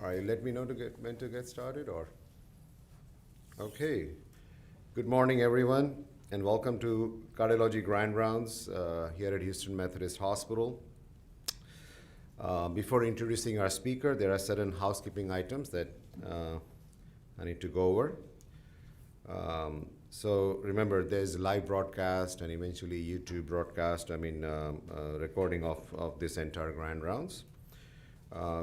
All right, let me know when to get started, or? Okay. Good morning, everyone, and welcome to Cardiology Grand Rounds here at Houston Methodist Hospital. Before introducing our speaker, there are certain housekeeping items that I need to go over. So remember, there's live broadcast and eventually YouTube broadcast, recording of this entire Grand Rounds.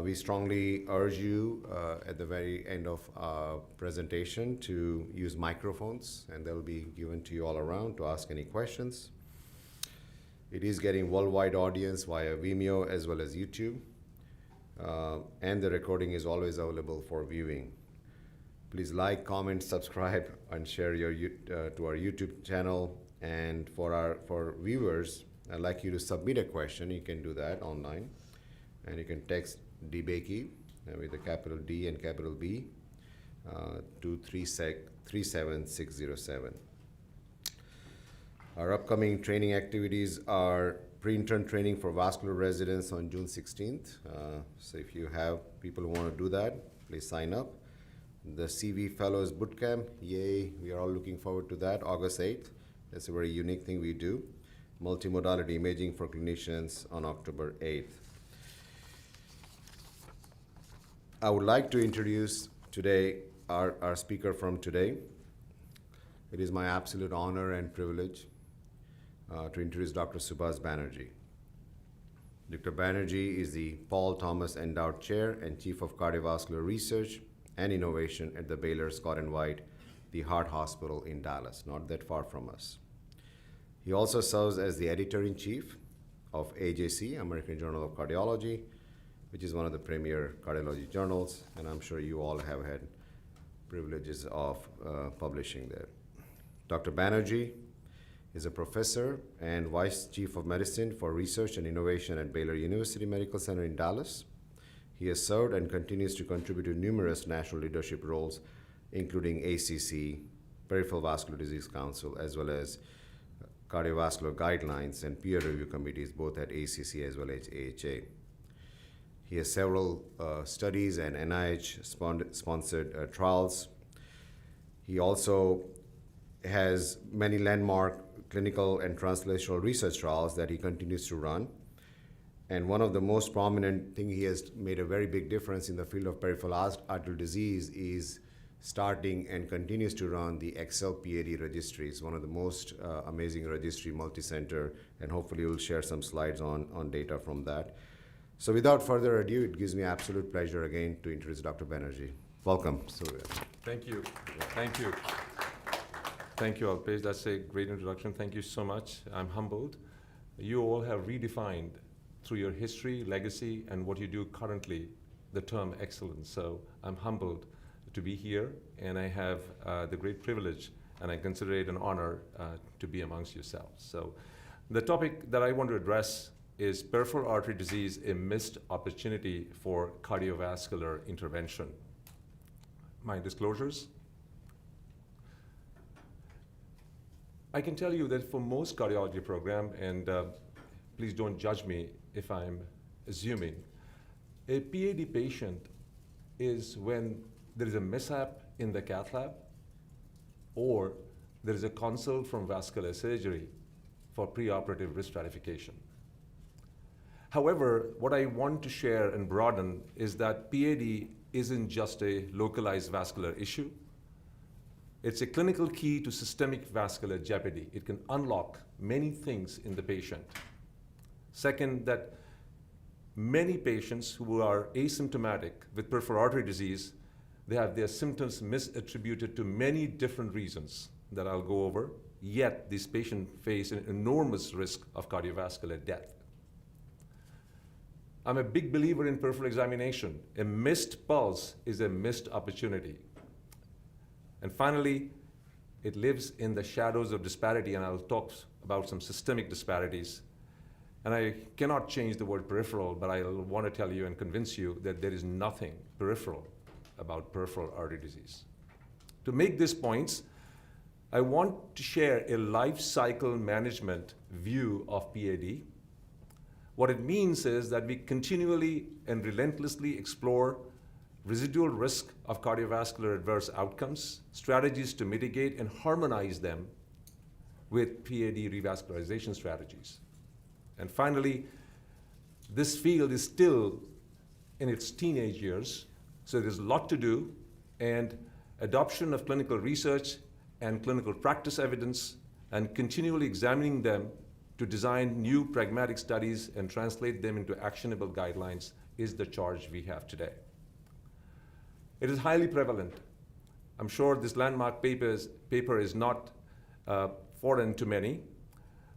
We strongly urge you at the very end of our presentation to use microphones, and they'll be given to you all around to ask any questions. It is getting worldwide audience via Vimeo as well as YouTube, and the recording is always available for viewing. Please like, comment, subscribe, and share to our YouTube channel. And for viewers, I'd like you to submit a question. You can do that online. And you can text DeBakey with a capital D and capital B to 37607. Our upcoming training activities are pre-intern training for vascular residents on June 16th. So if you have people who want to do that, please sign up. The CV Fellows Bootcamp, yay, we are all looking forward to that, August 8th. That's a very unique thing we do. Multimodality imaging for clinicians on October 8th. I would like to introduce today our speaker from today. It is my absolute honor and privilege to introduce Dr. Subhas Banerjee. Dr. Banerjee is the Paul Thomas Endowed Chair and Chief of Cardiovascular Research and Innovation at the Baylor Scott & White, the Heart Hospital in Dallas, not that far from us. He also serves as the Editor-in-Chief of AJC, American Journal of Cardiology, which is one of the premier cardiology journals, and I'm sure you all have had privileges of publishing there. Dr. Banerjee is a professor and Vice Chief of Medicine for Research and Innovation at Baylor University Medical Center in Dallas. He has served and continues to contribute to numerous national leadership roles, including ACC, Peripheral Vascular Disease Council, as well as cardiovascular guidelines and peer review committees, both at ACC as well as AHA. He has several studies and NIH-sponsored trials. He also has many landmark clinical and translational research trials that he continues to run. And one of the most prominent thing he has made a very big difference in the field of peripheral arterial disease is starting and continues to run the Excel PAD Registries, one of the most amazing registry, multi-center, and hopefully we'll share some slides on data from that. So without further ado, it gives me absolute pleasure again to introduce Dr. Banerjee. Welcome. Thank you. Thank you. Thank you, Alpesh. That's a great introduction. Thank you so much. I'm humbled. You all have redefined through your history, legacy, and what you do currently, the term excellence. So I'm humbled to be here, and I have the great privilege, and I consider it an honor to be amongst yourselves. So the topic that I want to address is peripheral artery disease, a missed opportunity for cardiovascular intervention. My disclosures. I can tell you that for most cardiology program, and please don't judge me if I'm assuming, a PAD patient is when there is a mishap in the cath lab or there is a consult from vascular surgery for preoperative risk stratification. However, what I want to share and broaden is that PAD isn't just a localized vascular issue. It's a clinical key to systemic vascular jeopardy. It can unlock many things in the patient. Second, that many patients who are asymptomatic with peripheral artery disease, they have their symptoms misattributed to many different reasons that I'll go over, yet these patients face an enormous risk of cardiovascular death. I'm a big believer in peripheral examination. A missed pulse is a missed opportunity. And finally, it lives in the shadows of disparity, and I'll talk about some systemic disparities. And I cannot change the word peripheral, but I want to tell you and convince you that there is nothing peripheral about peripheral artery disease. To make these points, I want to share a life cycle management view of PAD. What it means is that we continually and relentlessly explore residual risk of cardiovascular adverse outcomes, strategies to mitigate and harmonize them with PAD revascularization strategies. And finally, this field is still in its teenage years, so there's a lot to do, and adoption of clinical research and clinical practice evidence and continually examining them to design new pragmatic studies and translate them into actionable guidelines is the charge we have today. It is highly prevalent. I'm sure this landmark paper is not foreign to many.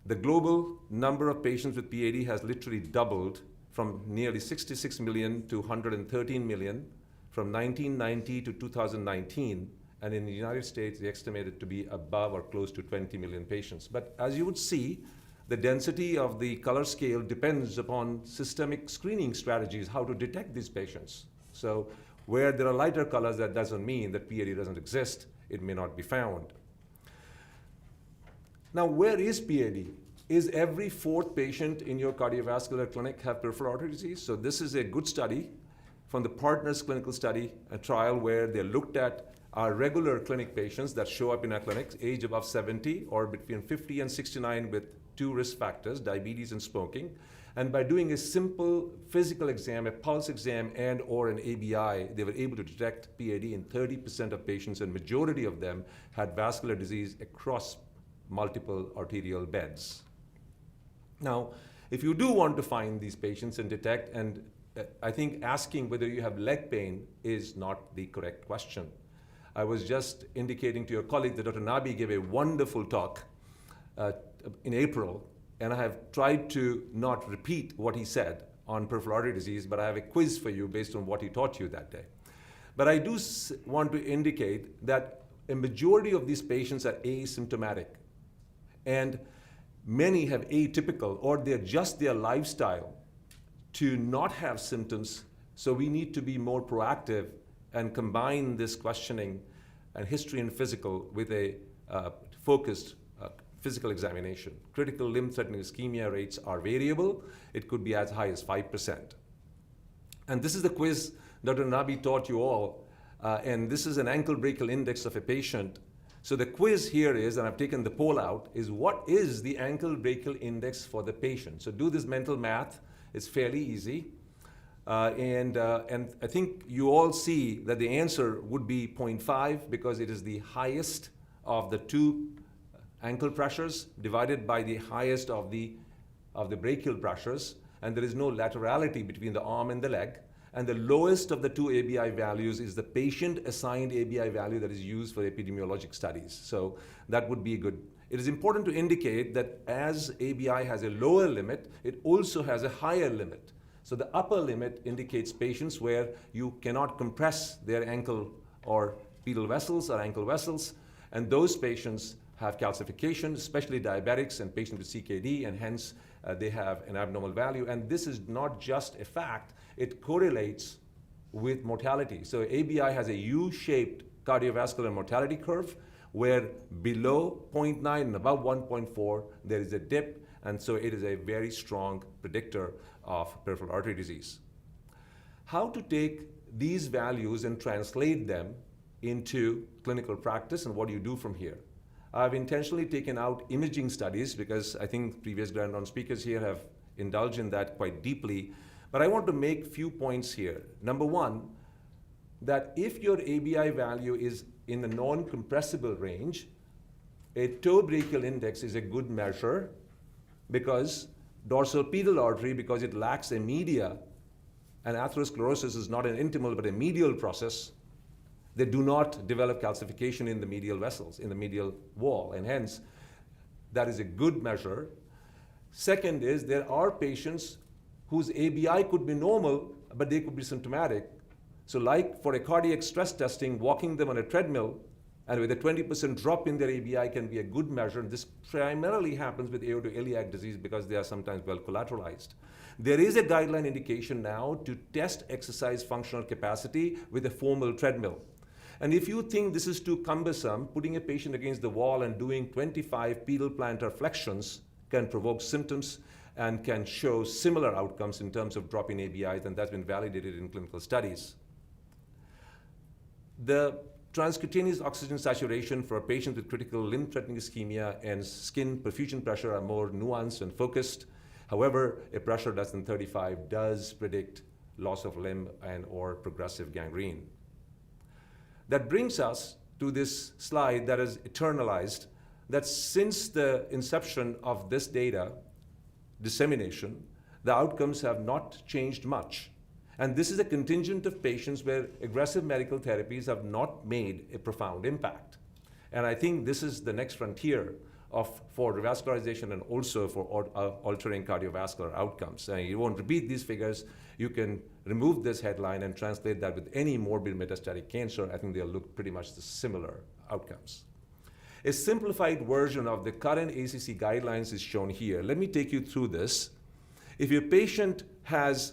The global number of patients with PAD has literally doubled from nearly 66 million to 113 million from 1990 to 2019. And in the United States, they estimate it to be above or close to 20 million patients. But as you would see, the density of the color scale depends upon systemic screening strategies, how to detect these patients. So where there are lighter colors, that doesn't mean that PAD doesn't exist. It may not be found. Now, where is PAD? Is every fourth patient in your cardiovascular clinic have peripheral artery disease? So this is a good study from the Partners clinical study, a trial where they looked at our regular clinic patients that show up in our clinics, age above 70 or between 50 and 69 with 2 risk factors, diabetes and smoking. And by doing a simple physical exam, a pulse exam and or an ABI, they were able to detect PAD in 30% of patients, and majority of them had vascular disease across multiple arterial beds. Now, if you do want to find these patients and detect, and I think asking whether you have leg pain is not the correct question. I was just indicating to your colleague that Dr. Nabi gave a wonderful talk in April, and I have tried to not repeat what he said on peripheral artery disease, but I have a quiz for you based on what he taught you that day. But I do want to indicate that a majority of these patients are asymptomatic, and many have atypical, or they adjust their lifestyle to not have symptoms. So we need to be more proactive and combine this questioning and history and physical with a focused physical examination. Critical limb-threatening ischemia rates are variable. It could be as high as 5%. And this is the quiz Dr. Nabi taught you all, and this is an ankle brachial index of a patient. So the quiz here is, and I've taken the poll out, is what is the ankle brachial index for the patient? So do this mental math. It's fairly easy. And I think you all see that the answer would be 0.5 because it is the highest of the 2 ankle pressures divided by the highest of the brachial pressures, and there is no laterality between the arm and the leg. And the lowest of the 2 ABI values is the patient-assigned ABI value that is used for epidemiologic studies. So that would be good. It is important to indicate that as ABI has a lower limit, it also has a higher limit. So the upper limit indicates patients where you cannot compress their ankle or pedal vessels or ankle vessels, and those patients have calcification, especially diabetics and patients with CKD, and hence they have an abnormal value. And this is not just a fact, it correlates with mortality. So ABI has a U-shaped cardiovascular mortality curve where below 0.9 and above 1.4, there is a dip, and so it is a very strong predictor of peripheral artery disease. How to take these values and translate them into clinical practice, and what do you do from here? I've intentionally taken out imaging studies because I think previous Grand Round speakers here have indulged in that quite deeply, but I want to make few points here. Number one, that if your ABI value is in the non-compressible range, a toe brachial index is a good measure because dorsal pedal artery, because it lacks a media, and atherosclerosis is not an intimal but a medial process, they do not develop calcification in the medial vessels, in the medial wall, and hence that is a good measure. Second is there are patients whose ABI could be normal, but they could be symptomatic. So like for a cardiac stress testing, walking them on a treadmill and with a 20% drop in their ABI can be a good measure. And this primarily happens with aortoiliac disease because they are sometimes well collateralized. There is a guideline indication now to test exercise functional capacity with a formal treadmill. And if you think this is too cumbersome, putting a patient against the wall and doing 25 pedal plantar flexions can provoke symptoms and can show similar outcomes in terms of dropping ABIs, and that's been validated in clinical studies. The transcutaneous oxygen saturation for patients with critical limb-threatening ischemia and skin perfusion pressure are more nuanced and focused. However, a pressure less than 35 does predict loss of limb and or progressive gangrene. That brings us to this slide that is eternalized, that since the inception of this data dissemination, the outcomes have not changed much. And this is a contingent of patients where aggressive medical therapies have not made a profound impact. And I think this is the next frontier for revascularization and also for altering cardiovascular outcomes. And you won't repeat these figures. You can remove this headline and translate that with any morbid metastatic cancer. I think they'll look pretty much the similar outcomes. A simplified version of the current ACC guidelines is shown here. Let me take you through this. If your patient has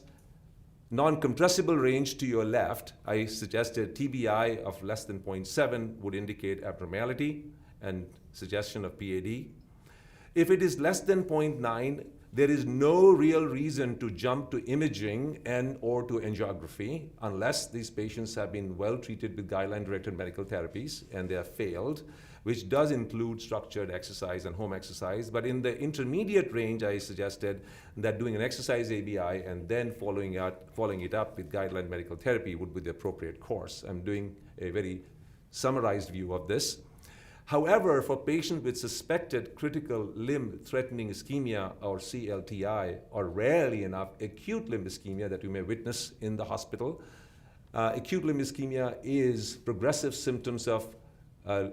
non-compressible range to your left, I suggested TBI of less than 0.7 would indicate abnormality and suggestion of PAD. If it is less than 0.9, there is no real reason to jump to imaging and or to angiography unless these patients have been well treated with guideline-directed medical therapies and they have failed, which does include structured exercise and home exercise. But in the intermediate range, I suggested that doing an exercise ABI and then following it up with guideline medical therapy would be the appropriate course. I'm doing a very summarized view of this. However, for patients with suspected critical limb-threatening ischemia, or CLTI, or rarely enough acute limb ischemia that you may witness in the hospital, acute limb ischemia is progressive symptoms of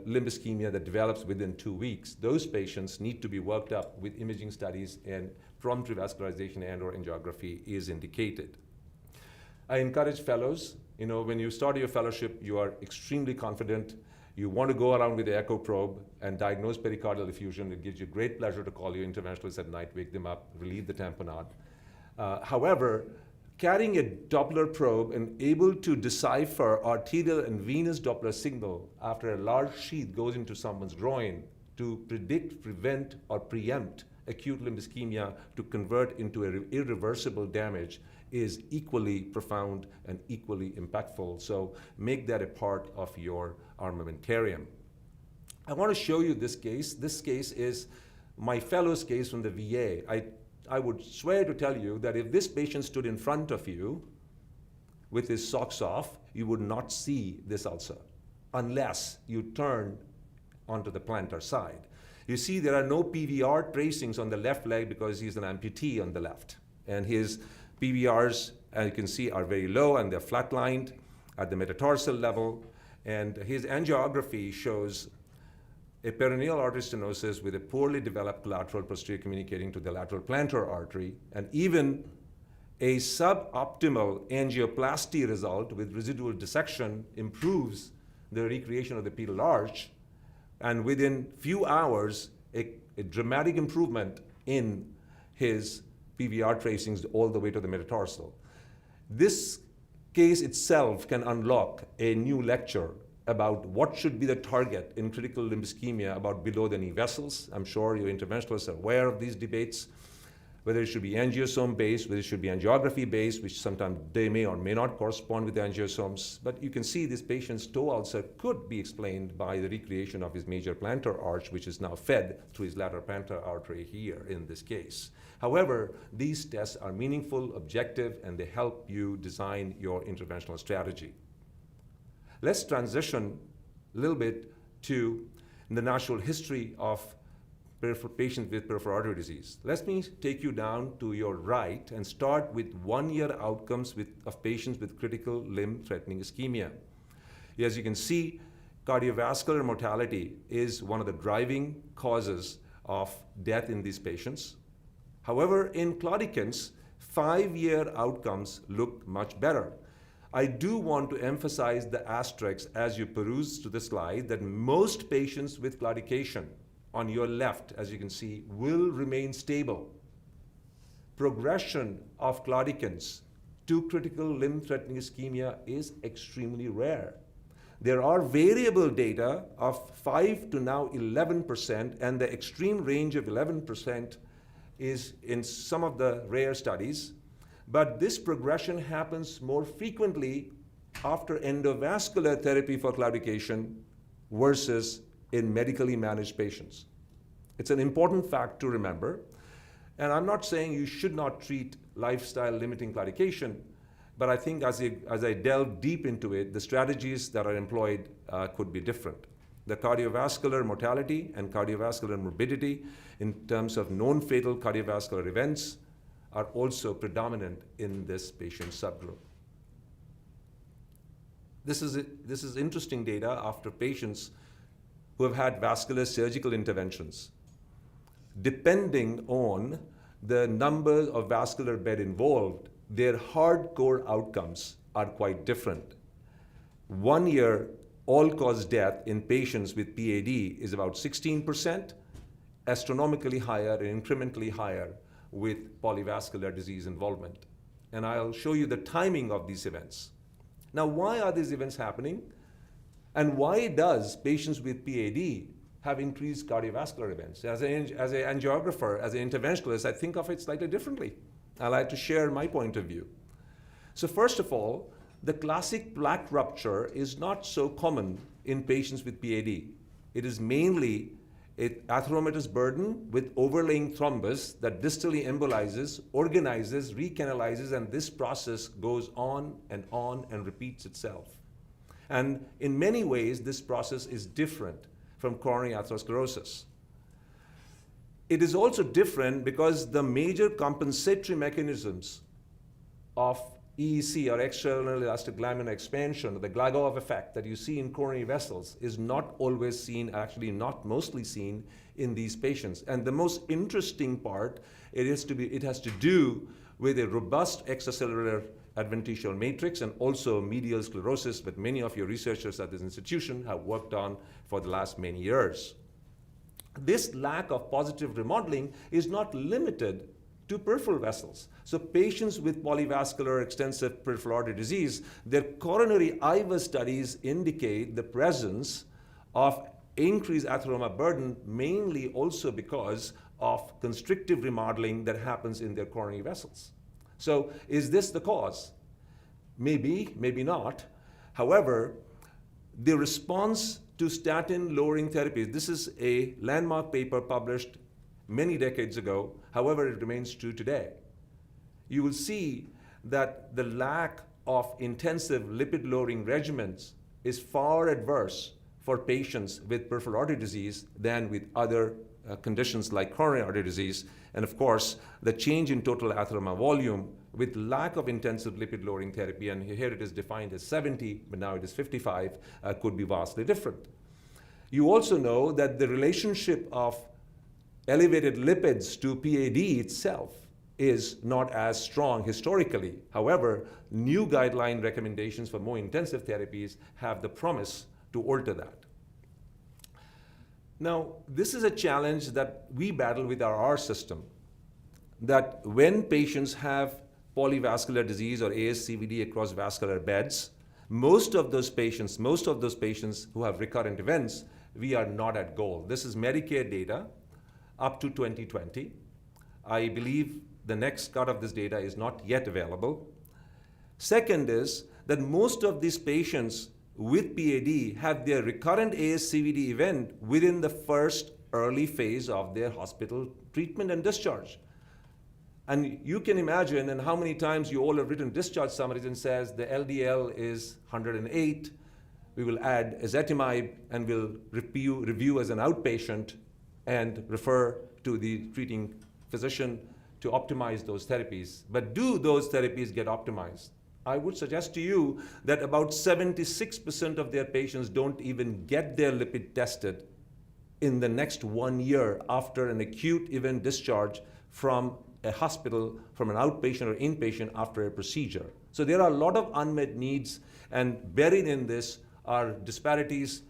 limb ischemia that develops within 2 weeks. Those patients need to be worked up with imaging studies, and prompt revascularization and or angiography is indicated. I encourage fellows, when you start your fellowship, you are extremely confident. You want to go around with the echo probe and diagnose pericardial effusion. It gives you great pleasure to call your interventionalists at night, wake them up, relieve the tamponade. However, carrying a Doppler probe and able to decipher arterial and venous Doppler signal after a large sheath goes into someone's groin to predict, prevent, or preempt acute limb ischemia to convert into irreversible damage is equally profound and equally impactful. So make that a part of your armamentarium. I want to show you this case. This case is my fellow's case from the VA. I would swear to tell you that if this patient stood in front of you with his socks off, you would not see this ulcer unless you turn onto the plantar side. You see there are no PVR tracings on the left leg because he's an amputee on the left. And his PVRs, as you can see, are very low and they're flatlined at the metatarsal level. And his angiography shows a peroneal artery stenosis with a poorly developed collateral posterior communicating to the lateral plantar artery, and even a suboptimal angioplasty result with residual dissection improves the recreation of the pedal arch, and within few hours, a dramatic improvement in his PVR tracings all the way to the metatarsal. This case itself can unlock a new lecture about what should be the target in critical limb ischemia about below-the-knee vessels. I'm sure your interventionalists are aware of these debates, whether it should be angiosome-based, whether it should be angiography-based, which sometimes they may or may not correspond with the angiosomes. But you can see this patient's toe ulcer could be explained by the recreation of his major plantar arch, which is now fed through his lateral plantar artery here in this case. However, these tests are meaningful, objective, and they help you design your interventional strategy. Let's transition a little bit to the natural history of patients with peripheral artery disease. Let me take you down to your right and start with 1-year outcomes of patients with critical limb-threatening ischemia. As you can see, cardiovascular mortality is one of the driving causes of death in these patients. However, in claudicants, 5-year outcomes look much better. I do want to emphasize the asterisks as you peruse to the slide that most patients with claudication on your left, as you can see, will remain stable. Progression of claudicants to critical limb-threatening ischemia is extremely rare. There are variable data of 5 to now 11%, and the extreme range of 11% is in some of the rare studies. But this progression happens more frequently after endovascular therapy for claudication versus in medically managed patients. It's an important fact to remember. And I'm not saying you should not treat lifestyle limiting claudication, but I think as I delve deep into it, the strategies that are employed could be different. The cardiovascular mortality and cardiovascular morbidity in terms of known fatal cardiovascular events are also predominant in this patient subgroup. This is interesting data after patients who have had vascular surgical interventions. Depending on the number of vascular bed involved, their hardcore outcomes are quite different. 1 year all-cause death in patients with PAD is about 16%, astronomically higher and incrementally higher with polyvascular disease involvement. And I'll show you the timing of these events. Now, why are these events happening? And why does patients with PAD have increased cardiovascular events? As an angiographer, as an interventionalist, I think of it slightly differently. I like to share my point of view. So first of all, the classic plaque rupture is not so common in patients with PAD. It is mainly an atheromatous burden with overlaying thrombus that distally embolizes, organizes, recanalizes, and this process goes on and repeats itself. And in many ways, this process is different from coronary atherosclerosis. It is also different because the major compensatory mechanisms of EEC, or external elastic laminar expansion, or the Glagov effect that you see in coronary vessels, is not always seen, actually not mostly seen in these patients. And the most interesting part, it has to do with a robust extracellular adventitial matrix and also medial sclerosis that many of your researchers at this institution have worked on for the last many years. This lack of positive remodeling is not limited to peripheral vessels. So patients with polyvascular extensive peripheral artery disease, their coronary IVA studies indicate the presence of increased atheroma burden, mainly also because of constrictive remodeling that happens in their coronary vessels. So is this the cause? Maybe, maybe not. However, the response to statin lowering therapies, this is a landmark paper published many decades ago. However, it remains true today. You will see that the lack of intensive lipid-lowering regimens is far adverse for patients with peripheral artery disease than with other conditions like coronary artery disease. And of course, the change in total atheroma volume with lack of intensive lipid-lowering therapy, and here it is defined as 70, but now it is 55, could be vastly different. You also know that the relationship of elevated lipids to PAD itself is not as strong historically. However, new guideline recommendations for more intensive therapies have the promise to alter that. Now, this is a challenge that we battle with our system, that when patients have polyvascular disease or ASCVD across vascular beds, most of those patients who have recurrent events, we are not at goal. This is Medicare data up to 2020. I believe the next cut of this data is not yet available. Second is that most of these patients with PAD have their recurrent ASCVD event within the first early phase of their hospital treatment and discharge. And you can imagine, and how many times you all have written discharge summaries and says the LDL is 108, we will add ezetimibe and we'll review as an outpatient and refer to the treating physician to optimize those therapies. But do those therapies get optimized? I would suggest to you that about 76% of their patients don't even get their lipid tested in the next 1 year after an acute event discharge from a hospital, from an outpatient or inpatient after a procedure. So there are a lot of unmet needs, and buried in this are disparities,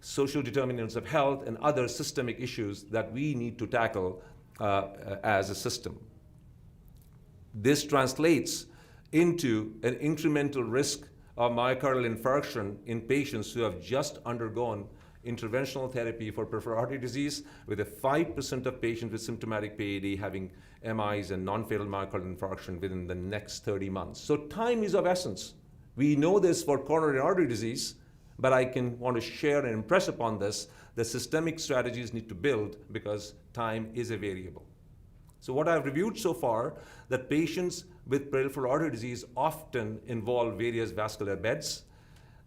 social determinants of health, and other systemic issues that we need to tackle as a system. This translates into an incremental risk of myocardial infarction in patients who have just undergone interventional therapy for peripheral artery disease, with a 5% of patients with symptomatic PAD having MIs and non-fatal myocardial infarction within the next 30 months. So time is of essence. We know this for coronary artery disease, but I want to share and impress upon this that systemic strategies need to build because time is a variable. So what I've reviewed so far, that patients with peripheral artery disease often involve various vascular beds.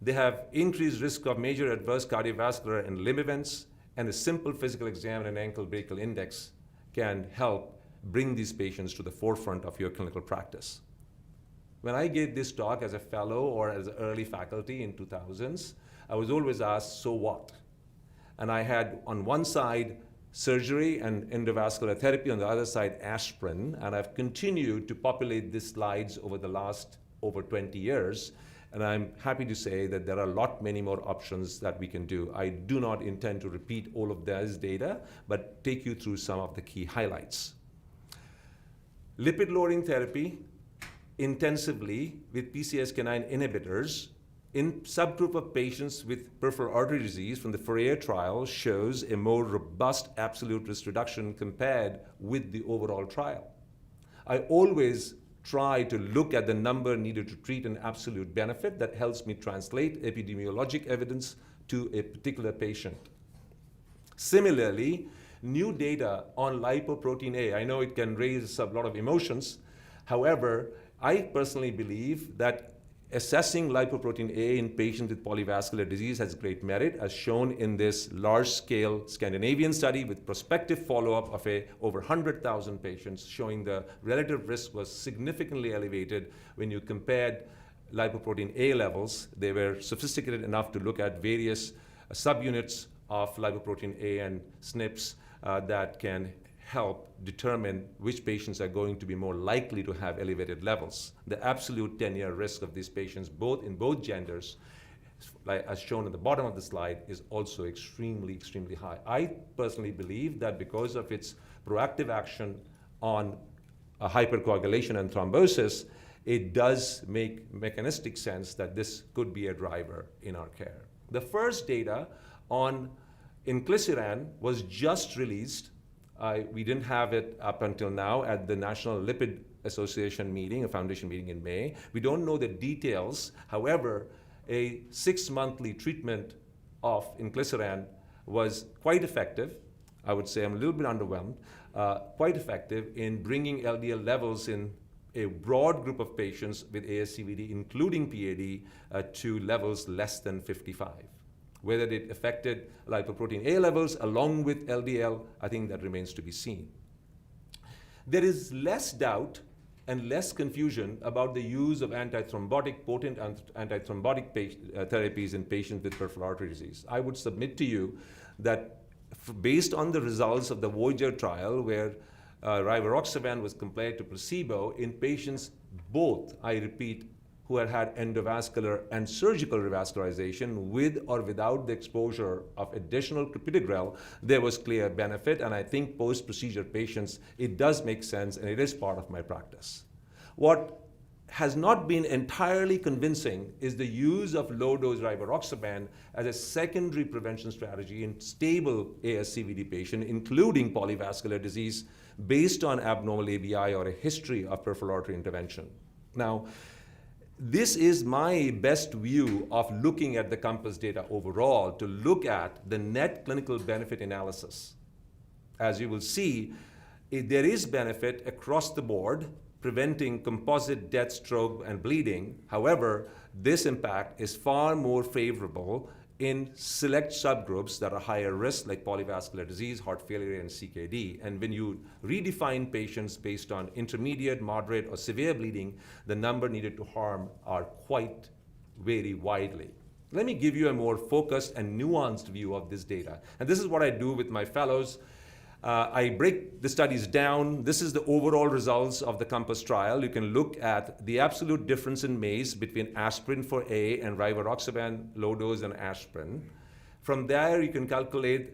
They have increased risk of major adverse cardiovascular and limb events, and a simple physical exam and an ankle brachial index can help bring these patients to the forefront of your clinical practice. When I gave this talk as a fellow or as early faculty in 2000s, I was always asked, so what? And I had on one side surgery and endovascular therapy, on the other side aspirin, and I've continued to populate these slides over the last over 20 years, and I'm happy to say that there are many more options that we can do. I do not intend to repeat all of this data, but take you through some of the key highlights. Lipid-lowering therapy intensively with PCSK9 inhibitors in subgroup of patients with peripheral artery disease from the Fourier trial shows a more robust absolute risk reduction compared with the overall trial. I always try to look at the number needed to treat an absolute benefit that helps me translate epidemiologic evidence to a particular patient. Similarly, new data on lipoprotein A, I know it can raise a lot of emotions. However, I personally believe that assessing lipoprotein A in patients with polyvascular disease has great merit, as shown in this large-scale Scandinavian study with prospective follow-up of over 100,000 patients, showing the relative risk was significantly elevated when you compared lipoprotein A levels. They were sophisticated enough to look at various subunits of lipoprotein A and SNPs that can help determine which patients are going to be more likely to have elevated levels. The absolute 10-year risk of these patients, in both genders, as shown at the bottom of the slide, is also extremely, extremely high. I personally believe that because of its proactive action on hypercoagulation and thrombosis, it does make mechanistic sense that this could be a driver in our care. The first data on inclisiran was just released. We didn't have it up until now at the National Lipid Association meeting, a foundation meeting in May. We don't know the details. However, a 6-monthly treatment of inclisiran was quite effective. I would say I'm a little bit underwhelmed. Quite effective in bringing LDL levels in a broad group of patients with ASCVD, including PAD, to levels less than 55. Whether it affected lipoprotein A levels along with LDL, I think that remains to be seen. There is less doubt and less confusion about the use of potent antithrombotic therapies in patients with peripheral artery disease. I would submit to you that based on the results of the Voyager trial, where rivaroxaban was compared to placebo in patients both, I repeat, who had endovascular and surgical revascularization with or without the exposure of additional clopidogrel, there was clear benefit, and I think post-procedure patients, it does make sense, and it is part of my practice. What has not been entirely convincing is the use of low-dose rivaroxaban as a secondary prevention strategy in stable ASCVD patients, including polyvascular disease, based on abnormal ABI or a history of peripheral artery intervention. Now, this is my best view of looking at the COMPASS data overall to look at the net clinical benefit analysis. As you will see, there is benefit across the board, preventing composite death, stroke, and bleeding. However, this impact is far more favorable in select subgroups that are higher risk, like polyvascular disease, heart failure, and CKD. And when you redefine patients based on intermediate, moderate, or severe bleeding, the number needed to harm are quite vary widely. Let me give you a more focused and nuanced view of this data. And this is what I do with my fellows. I break the studies down. This is the overall results of the COMPASS trial. You can look at the absolute difference in MACE between aspirin for A and rivaroxaban, low dose, and aspirin. From there, you can calculate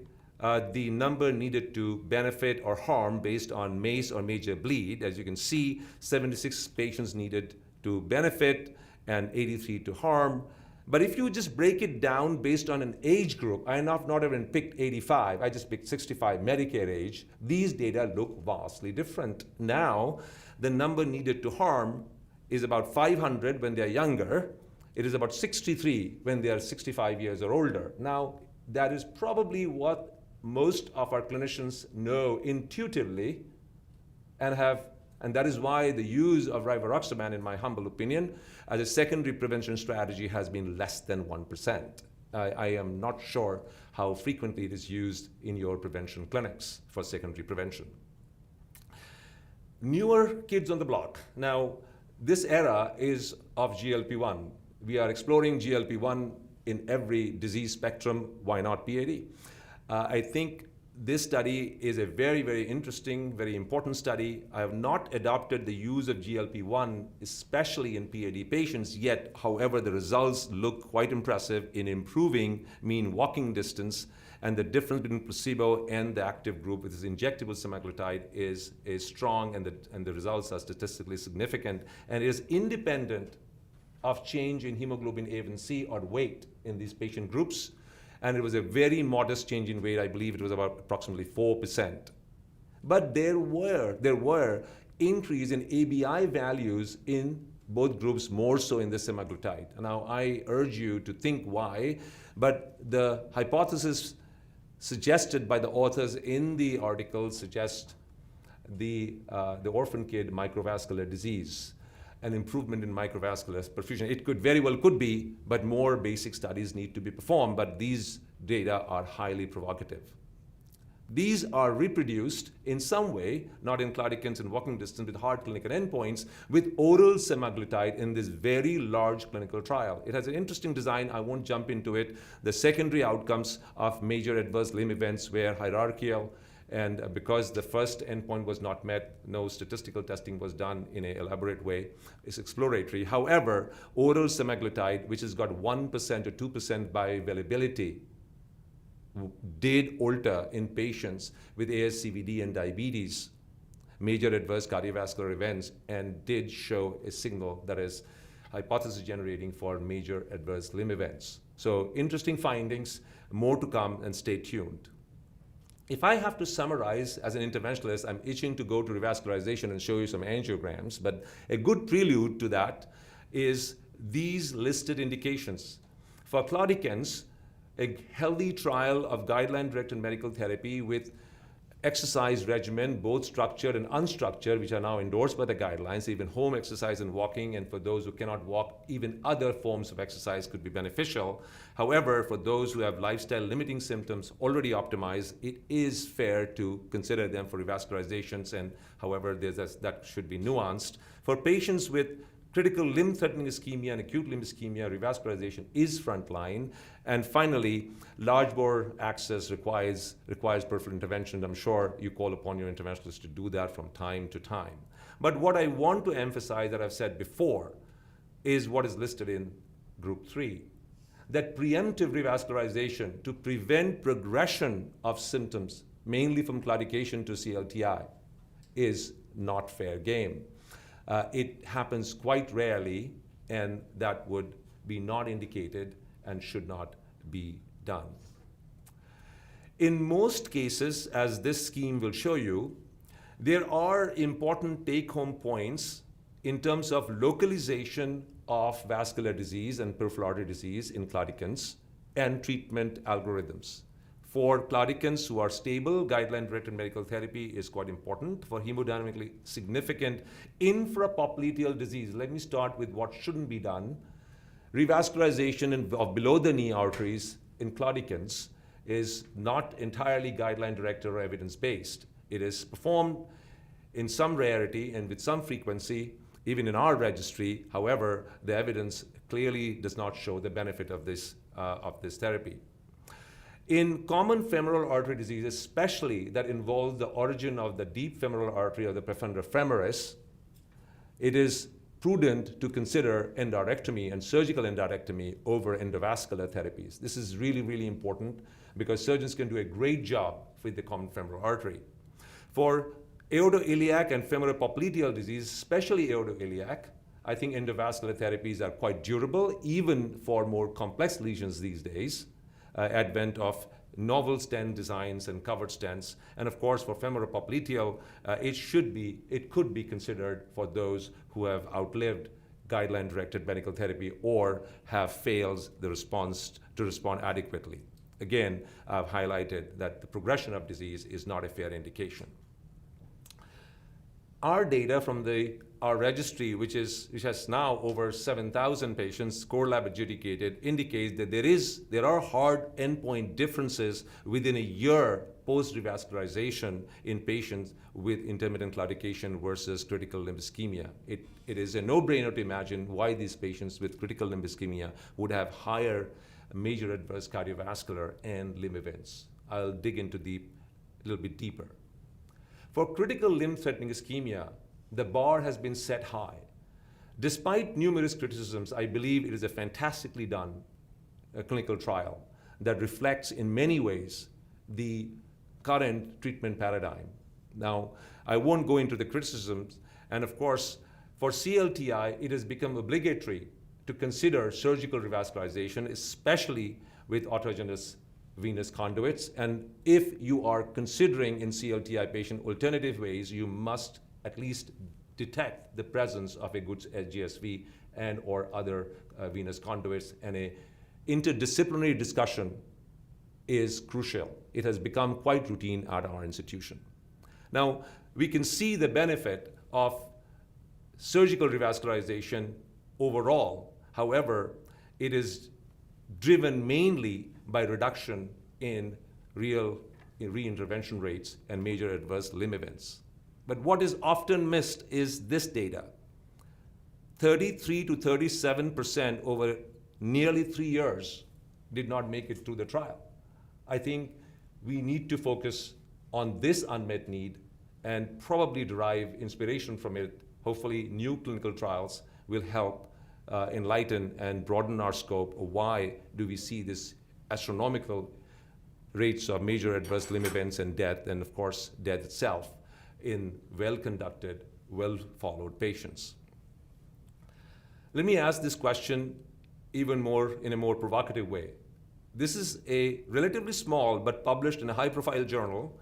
the number needed to benefit or harm based on MACE or major bleed. As you can see, 76 patients needed to benefit and 83 to harm. But if you just break it down based on an age group, I have not even picked 85, I just picked 65 Medicare age, these data look vastly different. Now, the number needed to harm is about 500 when they're younger, It is about 63 when they are 65 years or older. Now, that is probably what most of our clinicians know intuitively and that is why the use of rivaroxaban, in my humble opinion, as a secondary prevention strategy has been less than 1%. I am not sure how frequently it is used in your prevention clinics for secondary prevention. Newer kids on the block. Now, this era is of GLP-1. We are exploring GLP-1 in every disease spectrum. Why not PAD? I think this study is a very, very interesting, very important study. I have not adopted the use of GLP-1, especially in PAD patients yet. However, the results look quite impressive in improving mean walking distance, and the difference between placebo and the active group with this injectable semaglutide is strong, and the results are statistically significant, and is independent of change in hemoglobin A1C or weight in these patient groups. And it was a very modest change in weight. I believe it was about approximately 4%. But there were increase in ABI values in both groups, more so in the semaglutide. Now, I urge you to think why, but the hypothesis suggested by the authors in the article suggest the orphan kid microvascular disease, an improvement in microvascular perfusion. It could very well could be, but more basic studies need to be performed, but these data are highly provocative. These are reproduced in some way, not in claudicants and walking distance, with hard clinical endpoints, with oral semaglutide in this very large clinical trial. It has an interesting design. I won't jump into it. The secondary outcomes of major adverse limb events were hierarchical, and because the first endpoint was not met, no statistical testing was done in an elaborate way. It's exploratory. However, oral semaglutide, which has got 1% or 2% bioavailability, did alter in patients with ASCVD and diabetes major adverse cardiovascular events, and did show a signal that is hypothesis generating for major adverse limb events. So interesting findings, more to come, and stay tuned. If I have to summarize as an interventionalist, I'm itching to go to revascularization and show you some angiograms, but a good prelude to that is these listed indications. For claudicants, a healthy trial of guideline-directed medical therapy with exercise regimen, both structured and unstructured, which are now endorsed by the guidelines, even home exercise and walking, and for those who cannot walk, even other forms of exercise could be beneficial. However, for those who have lifestyle limiting symptoms already optimized, it is fair to consider them for revascularizations, and however, that should be nuanced. For patients with critical limb-threatening ischemia and acute limb ischemia, revascularization is frontline. And finally, large bore access requires peripheral intervention. I'm sure you call upon your interventionalists to do that from time to time. But what I want to emphasize, that I've said before, is what is listed in group 3. That preemptive revascularization to prevent progression of symptoms, mainly from claudication to CLTI, is not fair game. It happens quite rarely, and that would be not indicated and should not be done. In most cases, as this scheme will show you, there are important take-home points in terms of localization of vascular disease and peripheral artery disease in claudicants and treatment algorithms. For claudicants who are stable, guideline-directed medical therapy is quite important. For hemodynamically significant infrapopliteal disease, let me start with what shouldn't be done. Revascularization of below-the-knee arteries in claudicants is not entirely guideline-directed or evidence-based. It is performed in some rarity and with some frequency, even in our registry. However, the evidence clearly does not show the benefit of this therapy. In common femoral artery disease, especially that involves the origin of the deep femoral artery or the profunda femoris, it is prudent to consider endarterectomy and surgical endarterectomy over endovascular therapies. This is really, really important because surgeons can do a great job with the common femoral artery. For aortoiliac and femoropopliteal disease, especially aortoiliac, I think endovascular therapies are quite durable, even for more complex lesions these days. Advent of novel stent designs and covered stents, and of course for femoropopliteal, it could be considered for those who have outlived guideline-directed medical therapy or have failed the response to respond adequately. Again, I've highlighted that the progression of disease is not a fair indication. Our data from our registry, which has now over 7,000 patients, core lab adjudicated, indicates that there are hard endpoint differences within a year post-revascularization in patients with intermittent claudication versus critical limb ischemia. It is a no-brainer to imagine why these patients with critical limb ischemia would have higher major adverse cardiovascular and limb events. I'll dig into a little bit deeper. For critical limb-threatening ischemia, the bar has been set high. Despite numerous criticisms, I believe it is a fantastically done clinical trial that reflects in many ways the current treatment paradigm. Now, I won't go into the criticisms, and of course, for CLTI, it has become obligatory to consider surgical revascularization, especially with autogenous venous conduits. And if you are considering in CLTI patient alternative ways, you must at least detect the presence of a good GSV and or other venous conduits, and a interdisciplinary discussion is crucial. It has become quite routine at our institution. Now, we can see the benefit of surgical revascularization overall. However, it is driven mainly by reduction in reintervention rates and major adverse limb events. But what is often missed is this data. 33 to 37% over nearly 3 years did not make it through the trial. I think we need to focus on this unmet need and probably derive inspiration from it. Hopefully, new clinical trials will help enlighten and broaden our scope of why do we see this astronomical rates of major adverse limb events and death, and of course, death itself in well-conducted, well-followed patients. Let me ask this question even more in a more provocative way. This is a relatively small but published in a high-profile journal,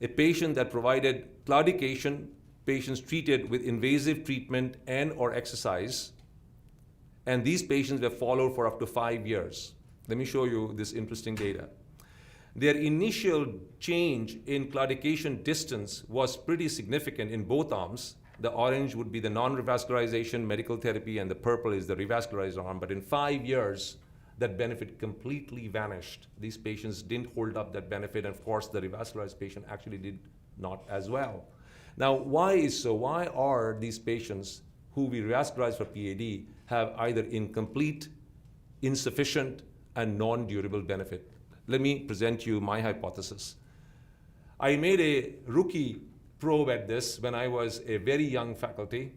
a patient that provided claudication, patients treated with invasive treatment and or exercise, and these patients were followed for up to 5 years. Let me show you this interesting data. Their initial change in claudication distance was pretty significant in both arms. The orange would be the non-revascularization medical therapy, and the purple is the revascularized arm. But in 5 years, that benefit completely vanished. These patients didn't hold up that benefit, and of course, the revascularized patient actually did not as well. Now, why is so? Why are these patients who we revascularize for PAD have either incomplete, insufficient, and non-durable benefit? Let me present you my hypothesis. I made a rookie probe at this when I was a very young faculty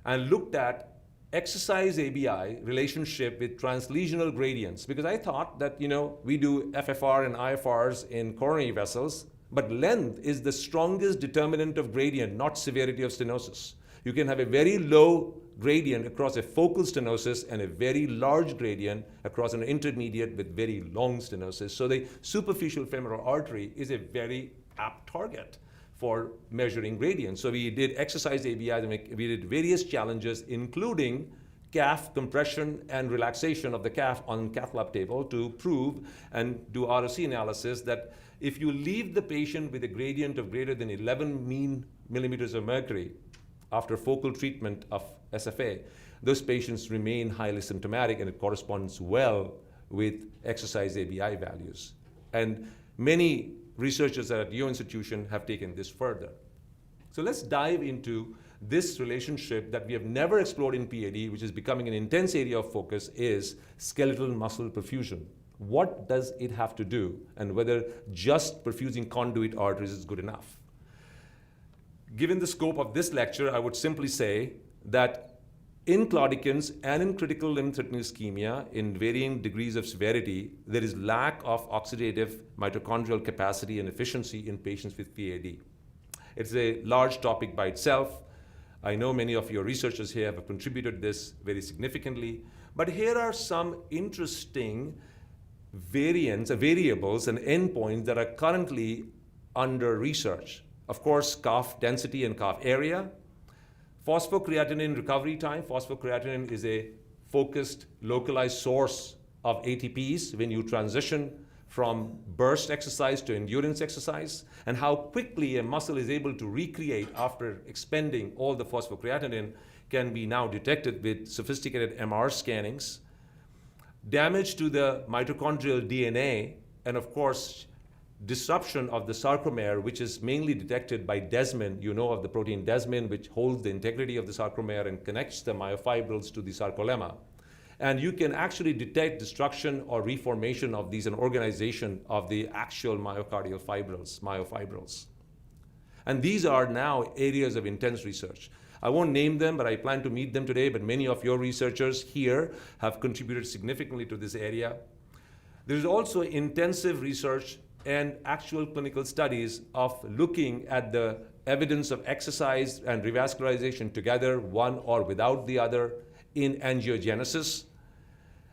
and looked at exercise ABI relationship with translesional gradients, because I thought that, we do FFR and IFRs in coronary vessels, but length is the strongest determinant of gradient, not severity of stenosis. You can have a very low gradient across a focal stenosis and a very large gradient across an intermediate with very long stenosis. So the superficial femoral artery is a very apt target for measuring gradients. So we did exercise ABI, and we did various challenges, including calf compression and relaxation of the calf on cath lab table to prove and do ROC analysis that if you leave the patient with a gradient of greater than 11 mean millimeters of mercury after focal treatment of SFA, those patients remain highly symptomatic, and it corresponds well with exercise ABI values. And many researchers at your institution have taken this further. So let's dive into this relationship that we have never explored in PAD, which is becoming an intense area of focus, is skeletal muscle perfusion. What does it have to do, and whether just perfusing conduit arteries is good enough? Given the scope of this lecture, I would simply say that in claudicants and in critical limb-threatening ischemia, in varying degrees of severity, there is lack of oxidative mitochondrial capacity and efficiency in patients with PAD. It's a large topic by itself. I know many of your researchers here have contributed this very significantly, but here are some interesting variables and endpoints that are currently under research. Of course, calf density and calf area, Phosphocreatinine recovery time. Phosphocreatinine is a focused, localized source of ATPs when you transition from burst exercise to endurance exercise, and how quickly a muscle is able to recreate after expending all the phosphocreatinine can be now detected with sophisticated MR scannings. Damage to the mitochondrial DNA, and of course, disruption of the sarcomere, which is mainly detected by desmin. You know of the protein desmin, which holds the integrity of the sarcomere and connects the myofibrils to the sarcolemma. And you can actually detect destruction or reformation of these and organization of the actual myocardial fibrils, myofibrils. And these are now areas of intense research. I won't name them, but I plan to meet them today, but many of your researchers here have contributed significantly to this area. There is also intensive research and actual clinical studies of looking at the evidence of exercise and revascularization together, one or without the other, in angiogenesis.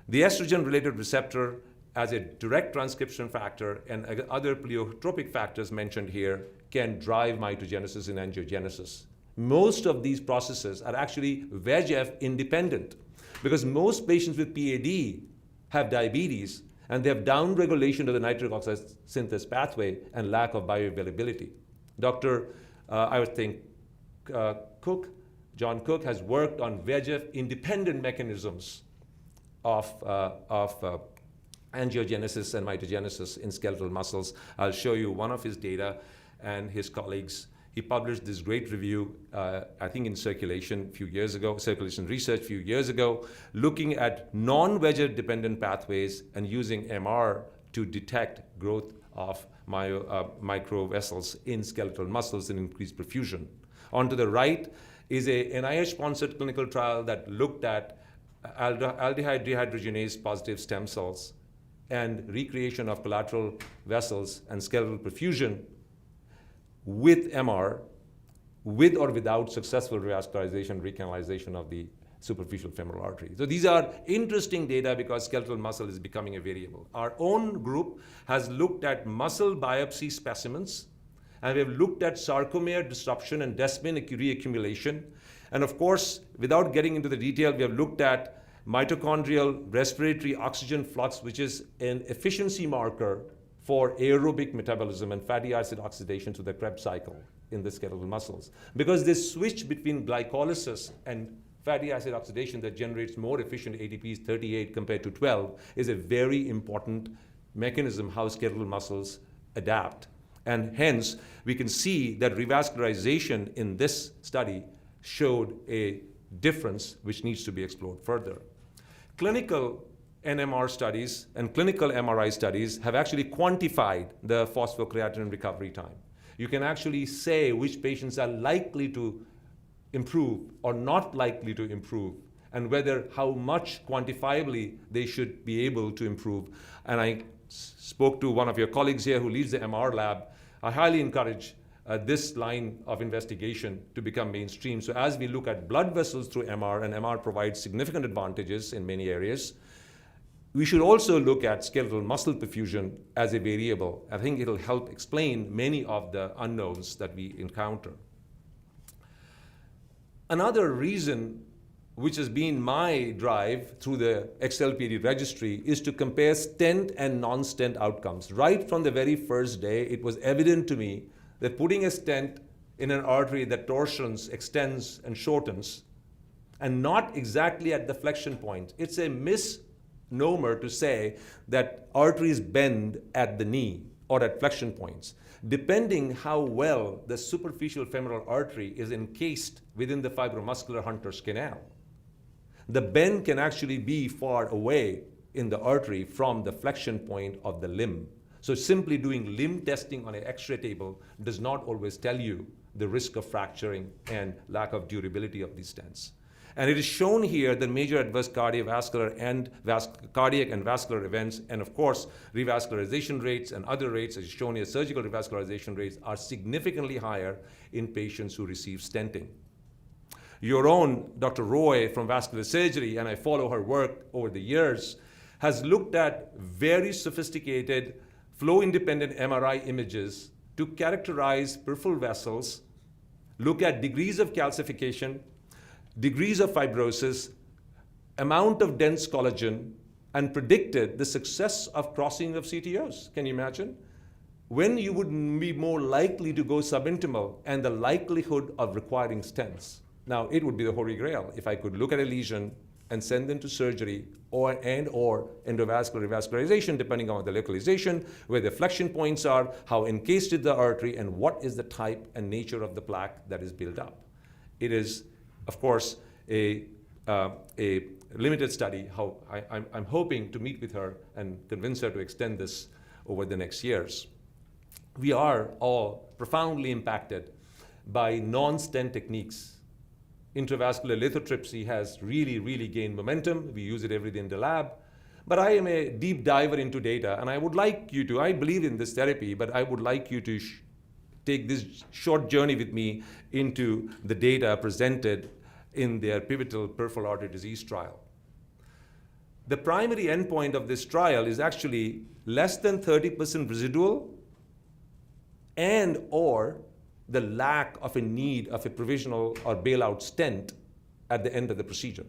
The estrogen-related receptor as a direct transcription factor and other pleiotropic factors mentioned here can drive mitogenesis and angiogenesis. Most of these processes are actually VEGF independent because most patients with PAD have diabetes and they have downregulation of the nitric oxide synthase pathway and lack of bioavailability. John Cook has worked on VEGF independent mechanisms of angiogenesis and mitogenesis in skeletal muscles. I'll show you one of his data and his colleagues. He published this great review, I think in Circulation Circulation Research a few years ago, looking at non-VEGF dependent pathways and using MR to detect growth of microvessels in skeletal muscles and increase perfusion. On to the right is a NIH-sponsored clinical trial that looked at aldehyde dehydrogenase positive stem cells and recreation of collateral vessels and skeletal perfusion with MR, with or without successful revascularization, recanalization of the superficial femoral artery. So these are interesting data because skeletal muscle is becoming a variable. Our own group has looked at muscle biopsy specimens, and we have looked at sarcomere disruption and desmin reaccumulation. And of course, without getting into the detail, we have looked at mitochondrial respiratory oxygen flux, which is an efficiency marker for aerobic metabolism and fatty acid oxidation to the Krebs cycle in the skeletal muscles. Because this switch between glycolysis and fatty acid oxidation that generates more efficient ATPs, 38 compared to 12, is a very important mechanism how skeletal muscles adapt. And hence, we can see that revascularization in this study showed a difference which needs to be explored further. Clinical NMR studies and clinical MRI studies have actually quantified the phosphocreatinine recovery time. You can actually say which patients are likely to improve or not likely to improve, and whether how much quantifiably they should be able to improve. And I spoke to one of your colleagues here who leads the MR lab. I highly encourage this line of investigation to become mainstream. So as we look at blood vessels through MR, and MR provides significant advantages in many areas, we should also look at skeletal muscle perfusion as a variable. I think it'll help explain many of the unknowns that we encounter. Another reason which has been my drive through the XLPD registry is to compare stent and non-stent outcomes. Right from the very first day, it was evident to me that putting a stent in an artery that torsions, extends, and shortens, and not exactly at the flexion point. It's a misnomer to say that arteries bend at the knee or at flexion points. Depending how well the superficial femoral artery is encased within the fibromuscular Hunter's canal, the bend can actually be far away in the artery from the flexion point of the limb. So simply doing limb testing on an X-ray table does not always tell you the risk of fracturing and lack of durability of these stents. And it is shown here that major adverse cardiovascular and cardiac and vascular events, and of course, revascularization rates and other rates, as shown here, surgical revascularization rates, are significantly higher in patients who receive stenting. Your own Dr. Roy from vascular surgery, and I follow her work over the years, has looked at very sophisticated flow-independent MRI images to characterize peripheral vessels, look at degrees of calcification, degrees of fibrosis, amount of dense collagen, and predicted the success of crossing of CTOs. Can you imagine? When you would be more likely to go subintimal and the likelihood of requiring stents. Now, it would be the holy grail if I could look at a lesion and send them to surgery or endovascular revascularization, depending on the localization, where the flexion points are, how encased is the artery, and what is the type and nature of the plaque that is built up. It is, of course, a limited study. I'm hoping to meet with her and convince her to extend this over the next years. We are all profoundly impacted by non-stent techniques. Intravascular lithotripsy has really gained momentum. We use it every day in the lab. But I am a deep diver into data, and I would like you to, I believe in this therapy, but I would like you to take this short journey with me into the data presented in their pivotal peripheral artery disease trial. The primary endpoint of this trial is actually less than 30% residual and or the lack of a need of a provisional or bailout stent at the end of the procedure.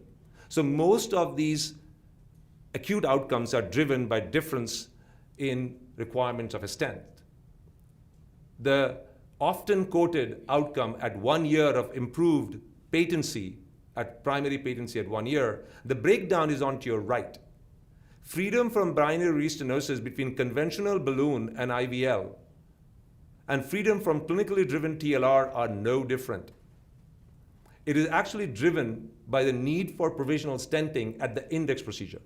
So most of these acute outcomes are driven by difference in requirements of a stent. The often quoted outcome at 1 year of improved patency, at primary patency at 1 year, the breakdown is onto your right. Freedom from binary restenosis between conventional balloon and IVL and freedom from clinically driven TLR are no different. It is actually driven by the need for provisional stenting at the index procedure.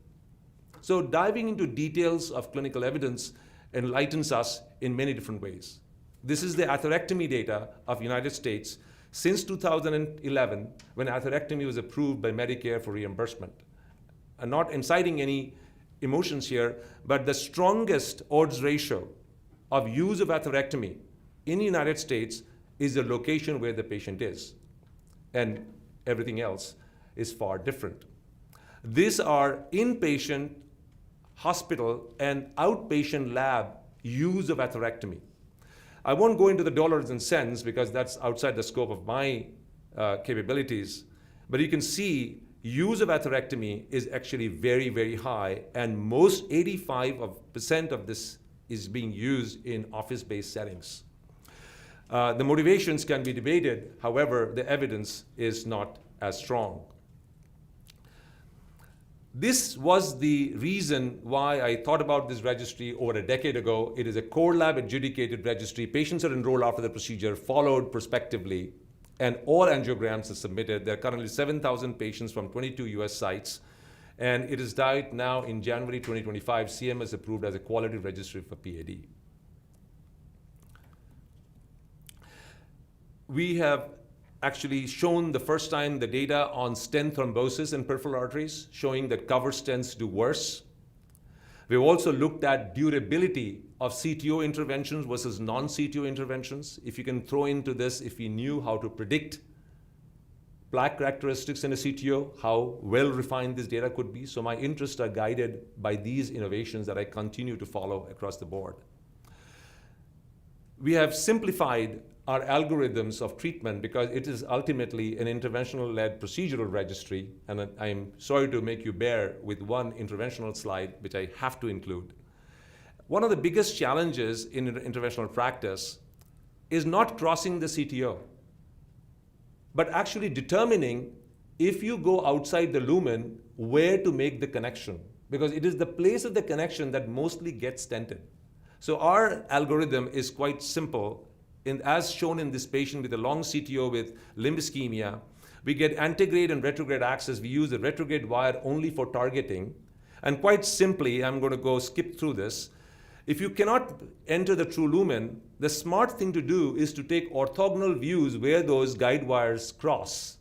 So diving into details of clinical evidence enlightens us in many different ways. This is the atherectomy data of United States since 2011, when atherectomy was approved by Medicare for reimbursement. I'm not inciting any emotions here, but the strongest odds ratio of use of atherectomy in the United States is the location where the patient is, and everything else is far different. These are inpatient, hospital, and outpatient lab use of atherectomy. I won't go into the dollars and cents because that's outside the scope of my capabilities, but you can see use of atherectomy is actually very high, and most 85% of this is being used in office-based settings. The motivations can be debated, however, the evidence is not as strong. This was the reason why I thought about this registry over a decade ago. It is a core lab adjudicated registry. Patients are enrolled after the procedure, followed prospectively, and all angiograms are submitted. There are currently 7,000 patients from 22 US sites, and it is died now in January 2025. CMS approved as a quality registry for PAD. We have actually shown the first time the data on stent thrombosis in peripheral arteries, showing that cover stents do worse. We've also looked at durability of CTO interventions versus non-CTO interventions. If you can throw into this, if we knew how to predict plaque characteristics in a CTO, how well refined this data could be. So my interests are guided by these innovations that I continue to follow across the board. We have simplified our algorithms of treatment because it is ultimately an interventional-led procedural registry, and I'm sorry to make you bear with one interventional slide, which I have to include. One of the biggest challenges in interventional practice is not crossing the CTO, but actually determining if you go outside the lumen, where to make the connection, because it is the place of the connection that mostly gets stented. So our algorithm is quite simple. As shown in this patient with a long CTO with limb ischemia, we get antegrade and retrograde access. We use the retrograde wire only for targeting. And quite simply, I'm going to go skip through this. If you cannot enter the true lumen, the smart thing to do is to take orthogonal views where those guide wires cross.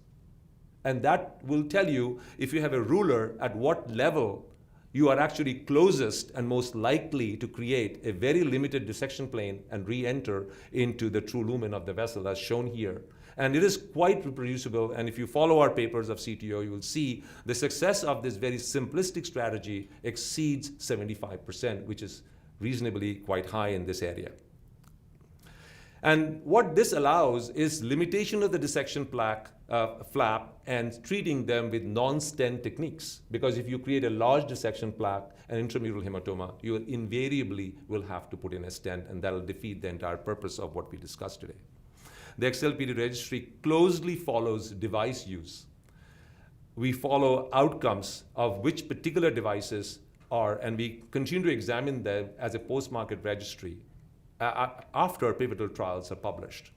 And that will tell you, if you have a ruler, at what level you are actually closest and most likely to create a very limited dissection plane and re-enter into the true lumen of the vessel as shown here. And it is quite reproducible, and if you follow our papers of CTO, you will see the success of this very simplistic strategy exceeds 75%, which is reasonably quite high in this area. And what this allows is limitation of the dissection flap and treating them with non-stent techniques. Because if you create a large dissection plaque and intramural hematoma, you invariably will have to put in a stent, and that'll defeat the entire purpose of what we discussed today. The XLPD registry closely follows device use. We follow outcomes of which particular devices are, and we continue to examine them as a post-market registry after pivotal trials are published.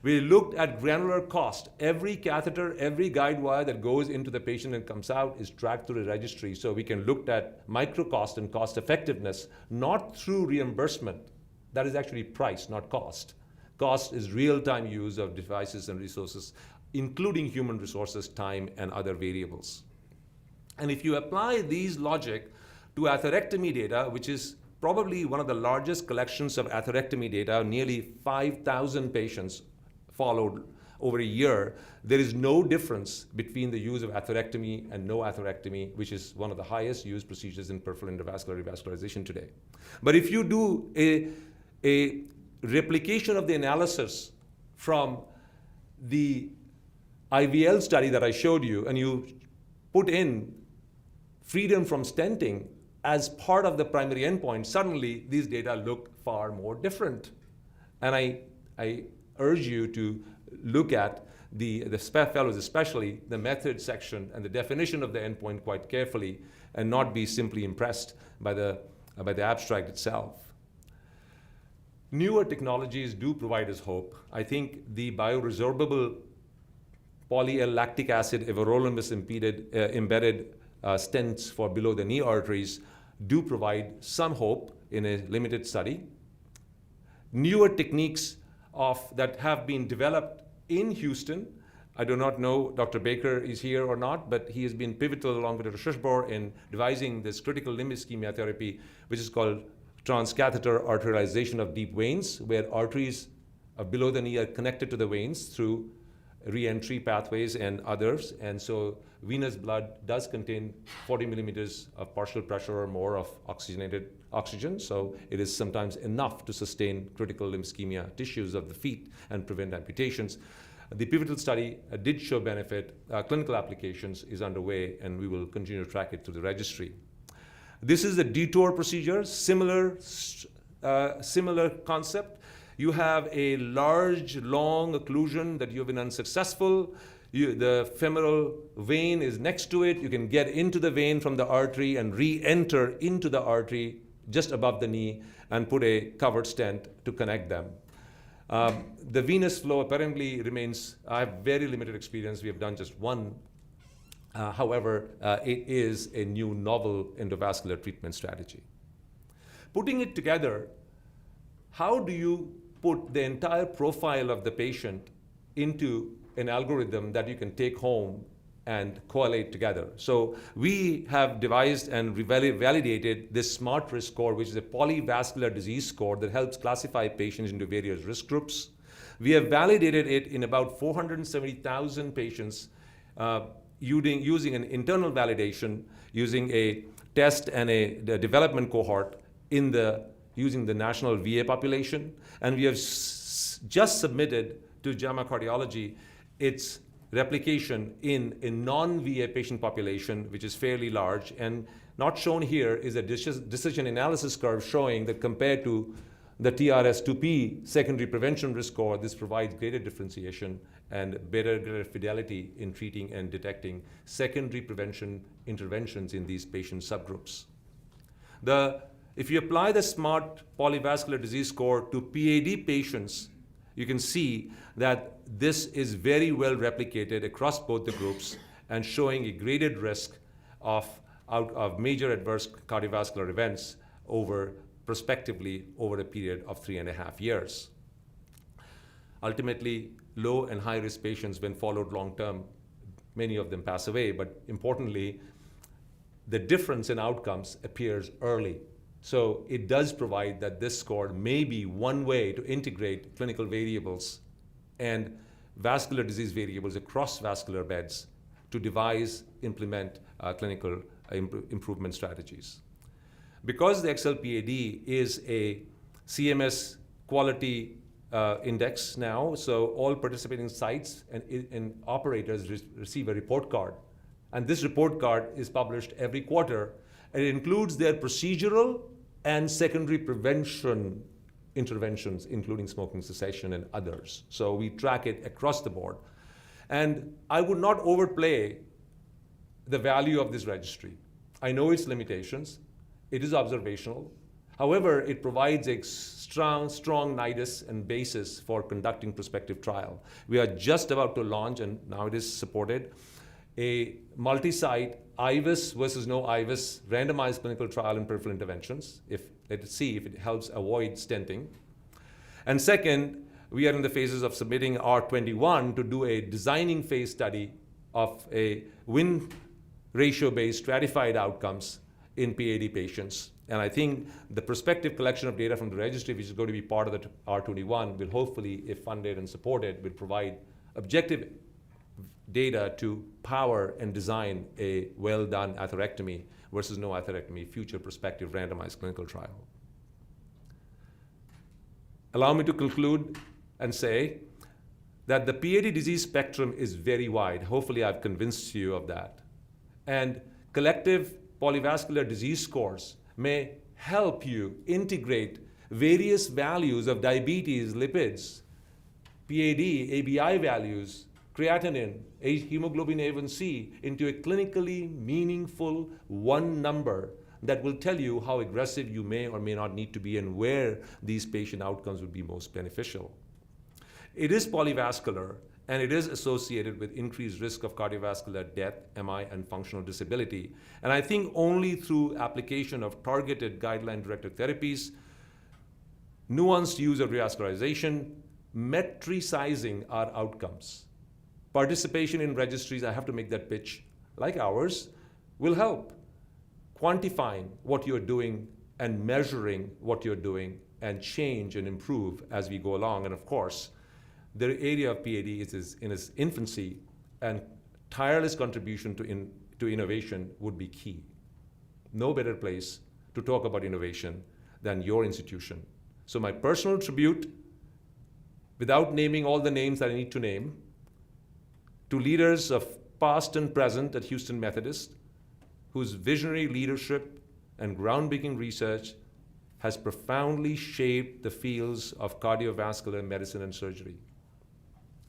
We looked at granular cost. Every catheter, every guide wire that goes into the patient and comes out is tracked through the registry, so we can look at micro cost and cost effectiveness, not through reimbursement. That is actually price, not cost. Cost is real-time use of devices and resources, including human resources, time, and other variables. And if you apply these logic to atherectomy data, which is probably one of the largest collections of atherectomy data, nearly 5,000 patients followed over a year, there is no difference between the use of atherectomy and no atherectomy, which is one of the highest used procedures in peripheral endovascular revascularization today. But if you do a replication of the analysis from the IVL study that I showed you, and you put in freedom from stenting as part of the primary endpoint, suddenly these data look far more different. And I urge you to look at the fellows, especially the method section and the definition of the endpoint quite carefully, and not be simply impressed by the abstract itself. Newer technologies do provide us hope. I think the bioresorbable poly-L-lactic acid everolimus embedded stents for below the knee arteries do provide some hope in a limited study. Newer techniques that have been developed in Houston, I do not know Dr. Baker is here or not, but he has been pivotal along with Dr. Shushbor in devising this critical limb ischemia therapy, which is called transcatheter arterialization of deep veins, where arteries below the knee are connected to the veins through re-entry pathways and others. And so venous blood does contain 40 millimeters of partial pressure or more of oxygenated oxygen. So it is sometimes enough to sustain critical limb ischemia tissues of the feet and prevent amputations. The pivotal study did show benefit. Clinical applications is underway, and we will continue to track it through the registry. This is the detour procedure, similar concept. You have a large, long occlusion that you've been unsuccessful. The femoral vein is next to it. You can get into the vein from the artery and re-enter into the artery just above the knee and put a covered stent to connect them. The venous flow apparently remains, I have very limited experience. We have done just one. However, it is a new novel endovascular treatment strategy. Putting it together, how do you put the entire profile of the patient into an algorithm that you can take home and correlate together? So we have devised and validated this SMART risk score, which is a polyvascular disease score that helps classify patients into various risk groups. We have validated it in about 470,000 patients using an internal validation, using a test and the development cohort using the national VA population. And we have just submitted to JAMA Cardiology its replication in a non-VA patient population, which is fairly large. And not shown here is a decision analysis curve showing that compared to the TRS-2P secondary prevention risk score, this provides greater differentiation and greater fidelity in treating and detecting secondary prevention interventions in these patient subgroups. If you apply the SMART polyvascular disease score to PAD patients, you can see that this is very well replicated across both the groups and showing a graded risk of major adverse cardiovascular events prospectively over a period of 3.5 years. Ultimately, low and high risk patients, when followed long term, many of them pass away, but importantly, the difference in outcomes appears early. So it does provide that this score may be one way to integrate clinical variables and vascular disease variables across vascular beds to implement clinical improvement strategies. Because the XLPAD is a CMS quality index now, so all participating sites and operators receive a report card. And this report card is published every quarter, and it includes their procedural and secondary prevention interventions, including smoking cessation and others. So we track it across the board. And I would not overplay the value of this registry. I know its limitations. It is observational. However, it provides a strong nidus and basis for conducting prospective trial. We are just about to launch, and now it is supported, a multi-site IVUS versus no IVUS randomized clinical trial in peripheral interventions. Let's see if it helps avoid stenting. And second, we are in the phases of submitting R21 to do a designing phase study of a win ratio-based stratified outcomes in PAD patients. And I think the prospective collection of data from the registry, which is going to be part of the R21, will hopefully, if funded and supported, will provide objective data to power and design a well-done atherectomy versus no atherectomy future prospective randomized clinical trial. Allow me to conclude and say that the PAD disease spectrum is very wide. Hopefully I've convinced you of that. And collective polyvascular disease scores may help you integrate various values of diabetes, lipids, PAD, ABI values, creatinine, hemoglobin A1C into a clinically meaningful one number that will tell you how aggressive you may or may not need to be and where these patient outcomes would be most beneficial. It is polyvascular, and it is associated with increased risk of cardiovascular death, MI, and functional disability. And I think only through application of targeted guideline-directed therapies, nuanced use of revascularization, metricizing our outcomes, participation in registries, I have to make that pitch, like ours, will help quantifying what you're doing and measuring what you're doing and change and improve as we go along. And of course, the area of PAD is in its infancy, and tireless contribution to innovation would be key. No better place to talk about innovation than your institution. So my personal tribute, without naming all the names that I need to name, to leaders of past and present at Houston Methodist, whose visionary leadership and groundbreaking research has profoundly shaped the fields of cardiovascular medicine and surgery.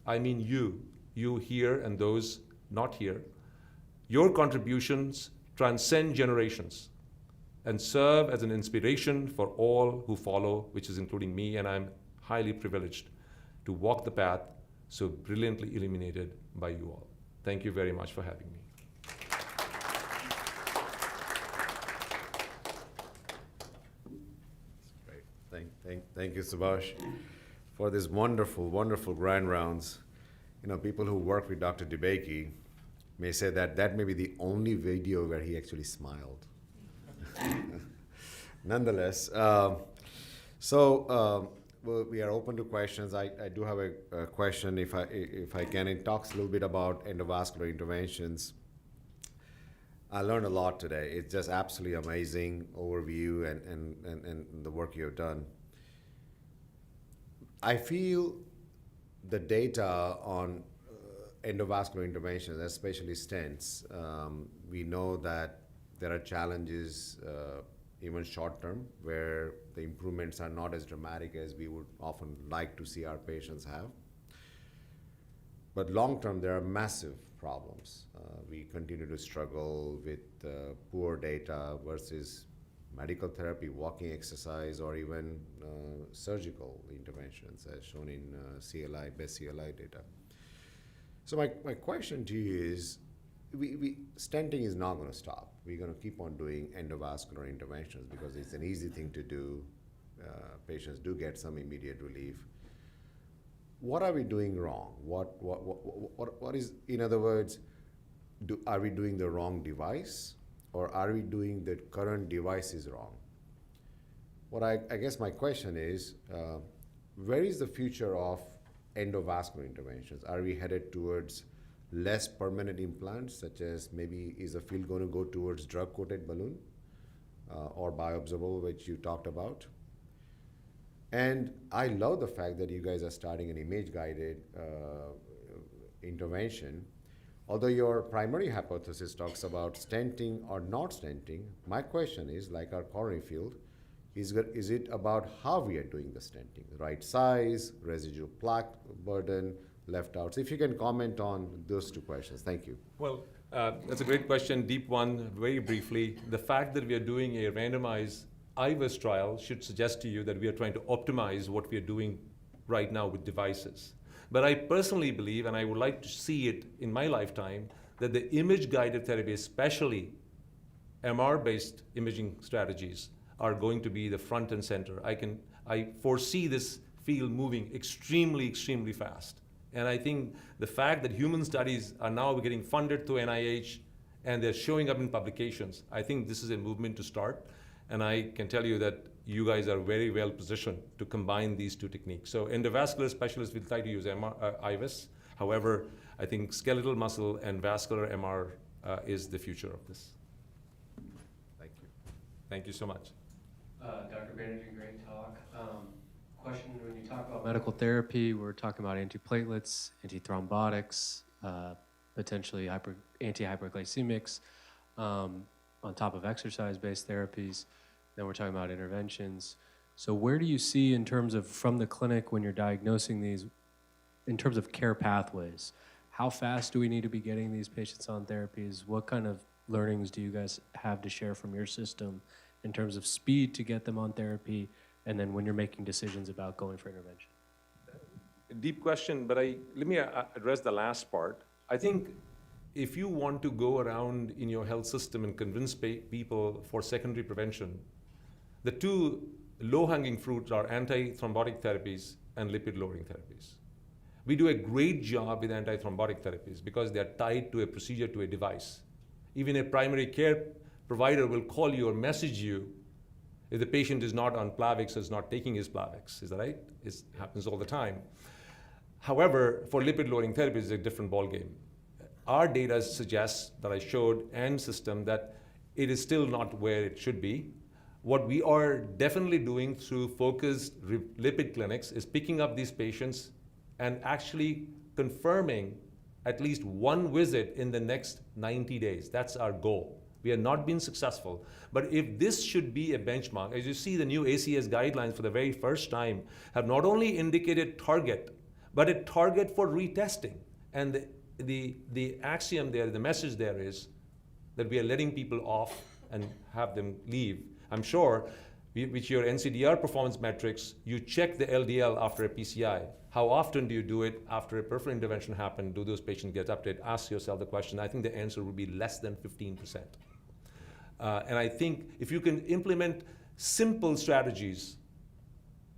I mean you here and those not here. Your contributions transcend generations and serve as an inspiration for all who follow, which is including me, and I'm highly privileged to walk the path so brilliantly illuminated by you all. Thank you very much for having me. Great. Thank you, Subhash, for this wonderful, wonderful grand rounds. You know, people who work with Dr. DeBakey may say that that may be the only video where he actually smiled. Nonetheless, we are open to questions. I do have a question, if I can. It talks a little bit about endovascular interventions. I learned a lot today. It's just absolutely amazing overview and the work you've done. I feel the data on endovascular interventions, especially stents, we know that there are challenges, even short term, where the improvements are not as dramatic as we would often like to see our patients have. But long term, there are massive problems. We continue to struggle with poor data versus medical therapy, walking exercise, or even surgical interventions, as shown in CLI, best CLI data. So my question to you is, stenting is not going to stop. We're going to keep on doing endovascular interventions because it's an easy thing to do. Patients do get some immediate relief. What are we doing wrong? What is, in other words, are we doing the wrong device, or are we doing the current devices wrong? What I guess my question is, where is the future of endovascular interventions? Are we headed towards less permanent implants, such as maybe is the field going to go towards drug-coated balloon or bioabsorbable, which you talked about? And I love the fact that you guys are starting an image-guided intervention. Although your primary hypothesis talks about stenting or not stenting, my question is, like our coronary field, is it about how we are doing the stenting? Right size, residual plaque burden, left out. So if you can comment on those two questions. Thank you. Well, that's a great question, deep one. Very briefly, the fact that we are doing a randomized IVUS trial should suggest to you that we are trying to optimize what we are doing right now with devices. But I personally believe, and I would like to see it in my lifetime, that the image-guided therapy, especially MR-based imaging strategies, are going to be the front and center. I foresee this field moving extremely, extremely fast. And I think the fact that human studies are now getting funded through NIH and they're showing up in publications, I think this is a movement to start. And I can tell you that you guys are very well positioned to combine these two techniques. So endovascular specialists will try to use IVUS. However, I think skeletal muscle and vascular MR is the future of this. Thank you. Thank you so much. Dr. Banerjee, great talk. Question, when you talk about medical therapy, we're talking about antiplatelets, antithrombotics, potentially anti-hyperglycemics, on top of exercise-based therapies. Then we're talking about interventions. So where do you see, in terms of from the clinic when you're diagnosing these, in terms of care pathways, how fast do we need to be getting these patients on therapies? What kind of learnings do you guys have to share from your system in terms of speed to get them on therapy, and then when you're making decisions about going for intervention? Deep question, but let me address the last part. I think if you want to go around in your health system and convince people for secondary prevention, the two low-hanging fruits are anti-thrombotic therapies and lipid-lowering therapies. We do a great job with anti-thrombotic therapies because they are tied to a procedure, to a device. Even a primary care provider will call you or message you if the patient is not on Plavix or is not taking his Plavix. Is that right? It happens all the time. However, for lipid-lowering therapies, it's a different ballgame. Our data suggests, that I showed, and system, that it is still not where it should be. What we are definitely doing through focused lipid clinics is picking up these patients and actually confirming at least one visit in the next 90 days. That's our goal. We have not been successful. But if this should be a benchmark, as you see, the new ACS guidelines for the very first time have not only indicated target, but a target for retesting. And the axiom there, the message there is that we are letting people off and have them leave. I'm sure with your NCDR performance metrics, you check the LDL after a PCI. How often do you do it after a peripheral intervention happened? Do those patients get updated? Ask yourself the question. I think the answer would be less than 15%. And I think if you can implement simple strategies,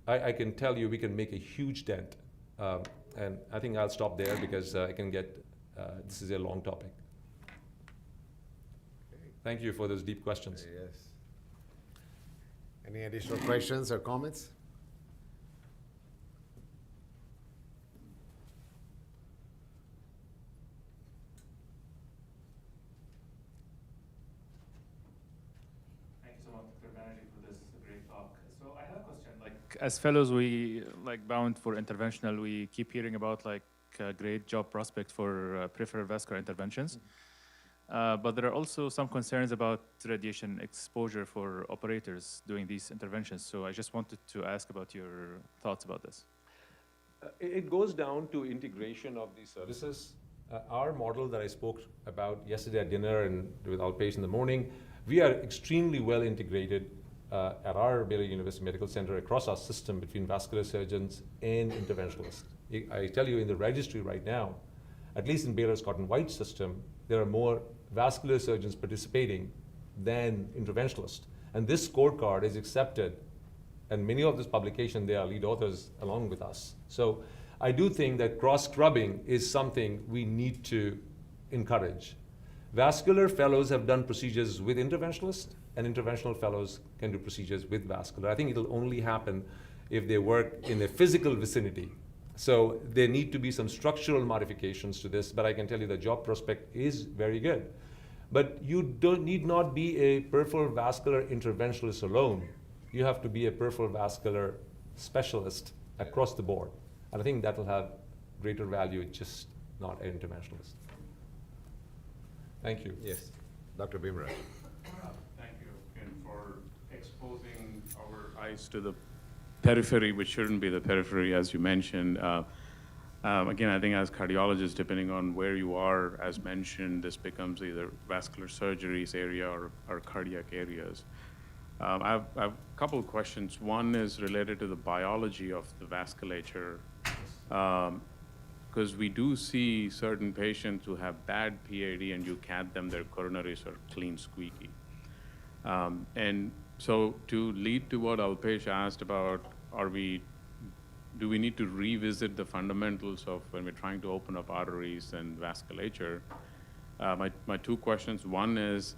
I can tell you we can make a huge dent. And I think I'll stop there because I can get, this is a long topic. Okay. Thank you for those deep questions. Yes. Any additional questions or comments? Thank you so much, Dr. Banerjee, for this great talk. So I have a question. Like, as fellows, we bound for interventional, we keep hearing about great job prospects for peripheral vascular interventions. But there are also some concerns about radiation exposure for operators doing these interventions. So I just wanted to ask about your thoughts about this. It goes down to integration of these services. Our model that I spoke about yesterday at dinner and with our patient in the morning, we are extremely well integrated at our Baylor University Medical Center across our system between vascular surgeons and interventionalists. I tell you, in the registry right now, at least in Baylor's Scott and White system, there are more vascular surgeons participating than interventionalists. And this scorecard is accepted, and many of this publication, they are lead authors along with us. So I do think that cross-scrubbing is something we need to encourage. Vascular fellows have done procedures with interventionalists, and interventional fellows can do procedures with vascular. I think it'll only happen if they work in a physical vicinity. So there need to be some structural modifications to this, but I can tell you the job prospect is very good. But you need not be a peripheral vascular interventionalist alone. You have to be a peripheral vascular specialist across the board. And I think that will have greater value, just not an interventionalist. Thank you. Yes, Dr. Banerjee. Thank you again for exposing our eyes to the periphery, which shouldn't be the periphery, as you mentioned. Again, I think as cardiologists, depending on where you are, as mentioned, this becomes either vascular surgeries area or cardiac areas. I have a couple of questions. One is related to the biology of the vasculature, because we do see certain patients who have bad PAD and you CAT them, their coronaries are clean, squeaky. And so to lead to what Alpesh asked about, do we need to revisit the fundamentals of when we're trying to open up arteries and vasculature? My two questions. One is,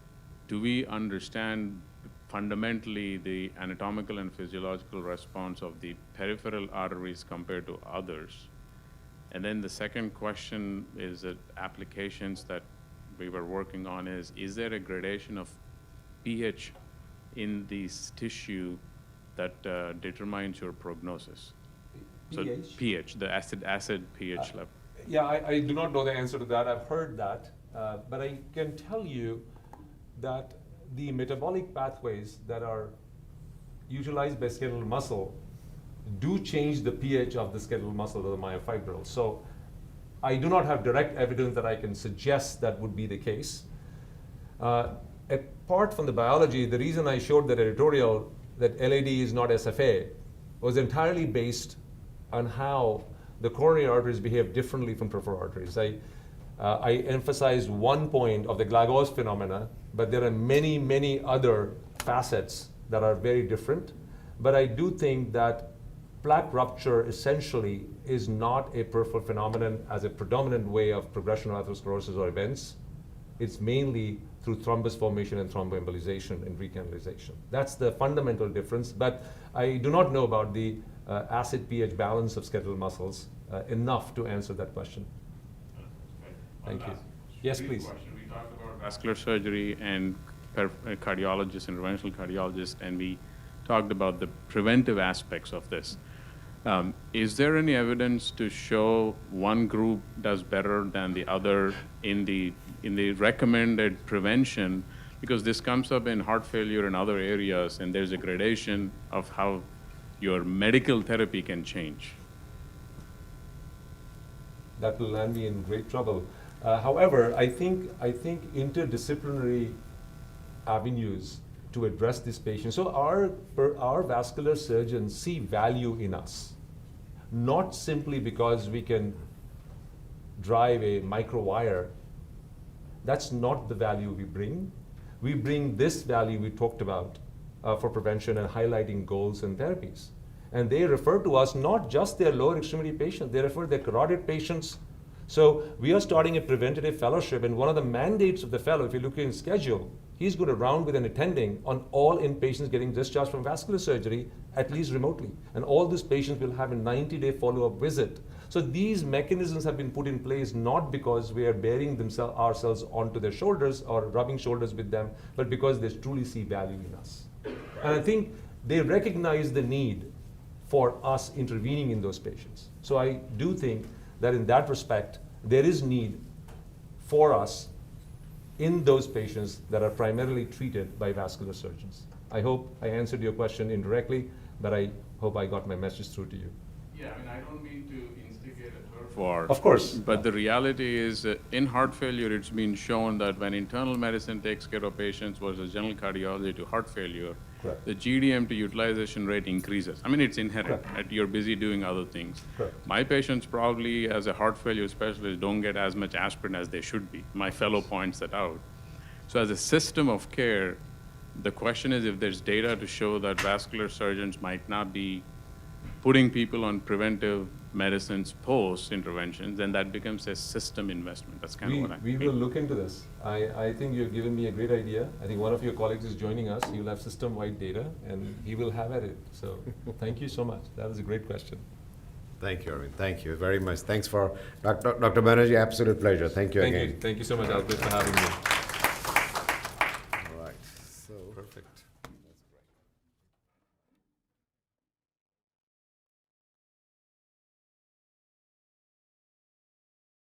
do we understand fundamentally the anatomical and physiological response of the peripheral arteries compared to others? And then the second question is that applications that we were working on is there a gradation of pH in this tissue that determines your prognosis? So pH, the acid pH level. Yeah, I do not know the answer to that. I've heard that. But I can tell you that the metabolic pathways that are utilized by skeletal muscle do change the pH of the skeletal muscle of the myofibril. So I do not have direct evidence that I can suggest that would be the case. Apart from the biology, the reason I showed that editorial that LAD is not SFA was entirely based on how the coronary arteries behave differently from peripheral arteries. I emphasized one point of the Glagos phenomena, but there are many, many other facets that are very different. But I do think that plaque rupture essentially is not a peripheral phenomenon as a predominant way of progression of atherosclerosis or events. It's mainly through thrombus formation and thromboembolization and recanalization. That's the fundamental difference, but I do not know about the acid pH balance of skeletal muscles enough to answer that question. Thank you. Yes, please. Question. We talked about vascular surgery and cardiologists, interventional cardiologists, and we talked about the preventive aspects of this. Is there any evidence to show one group does better than the other in the recommended prevention? Because this comes up in heart failure and other areas, and there's a gradation of how your medical therapy can change. That will land me in great trouble. However, I think interdisciplinary avenues to address this patient. So our vascular surgeons see value in us, not simply because we can drive a microwire. That's not the value we bring. We bring this value we talked about for prevention and highlighting goals and therapies. And they refer to us not just their lower extremity patients, they refer their carotid patients. So we are starting a preventative fellowship, and one of the mandates of the fellow, if you look in schedule, he's going to round with an attending on all inpatients getting discharged from vascular surgery, at least remotely. And all these patients will have a 90-day follow-up visit. So these mechanisms have been put in place not because we are bearing ourselves onto their shoulders or rubbing shoulders with them, but because they truly see value in us. And I think they recognize the need for us intervening in those patients. So I do think that in that respect, there is need for us in those patients that are primarily treated by vascular surgeons. I hope I answered your question indirectly, but I hope I got my message through to you. Yeah, I mean, I don't mean to instigate a turf war. Of course. But the reality is, in heart failure, it's been shown that when internal medicine takes care of patients versus general cardiology to heart failure, Correct. the GDM to utilization rate increases. I mean, it's inherent. Correct. You're busy doing other things. Correct. My patients probably, as a heart failure specialist, don't get as much aspirin as they should be. My fellow points that out. So as a system of care, the question is if there's data to show that vascular surgeons might not be putting people on preventive medicines post-interventions, then that becomes a system investment. That's kind of what I We will look into this. I think you've given me a great idea. I think one of your colleagues is joining us. He'll have system-wide data, and he will have at it. So thank you so much. That was a great question. Thank you, Arvind. Thank you very much. Thanks for Dr. Banerjee. Absolute pleasure. Thank you again. Thank you so much, Albert, for having me.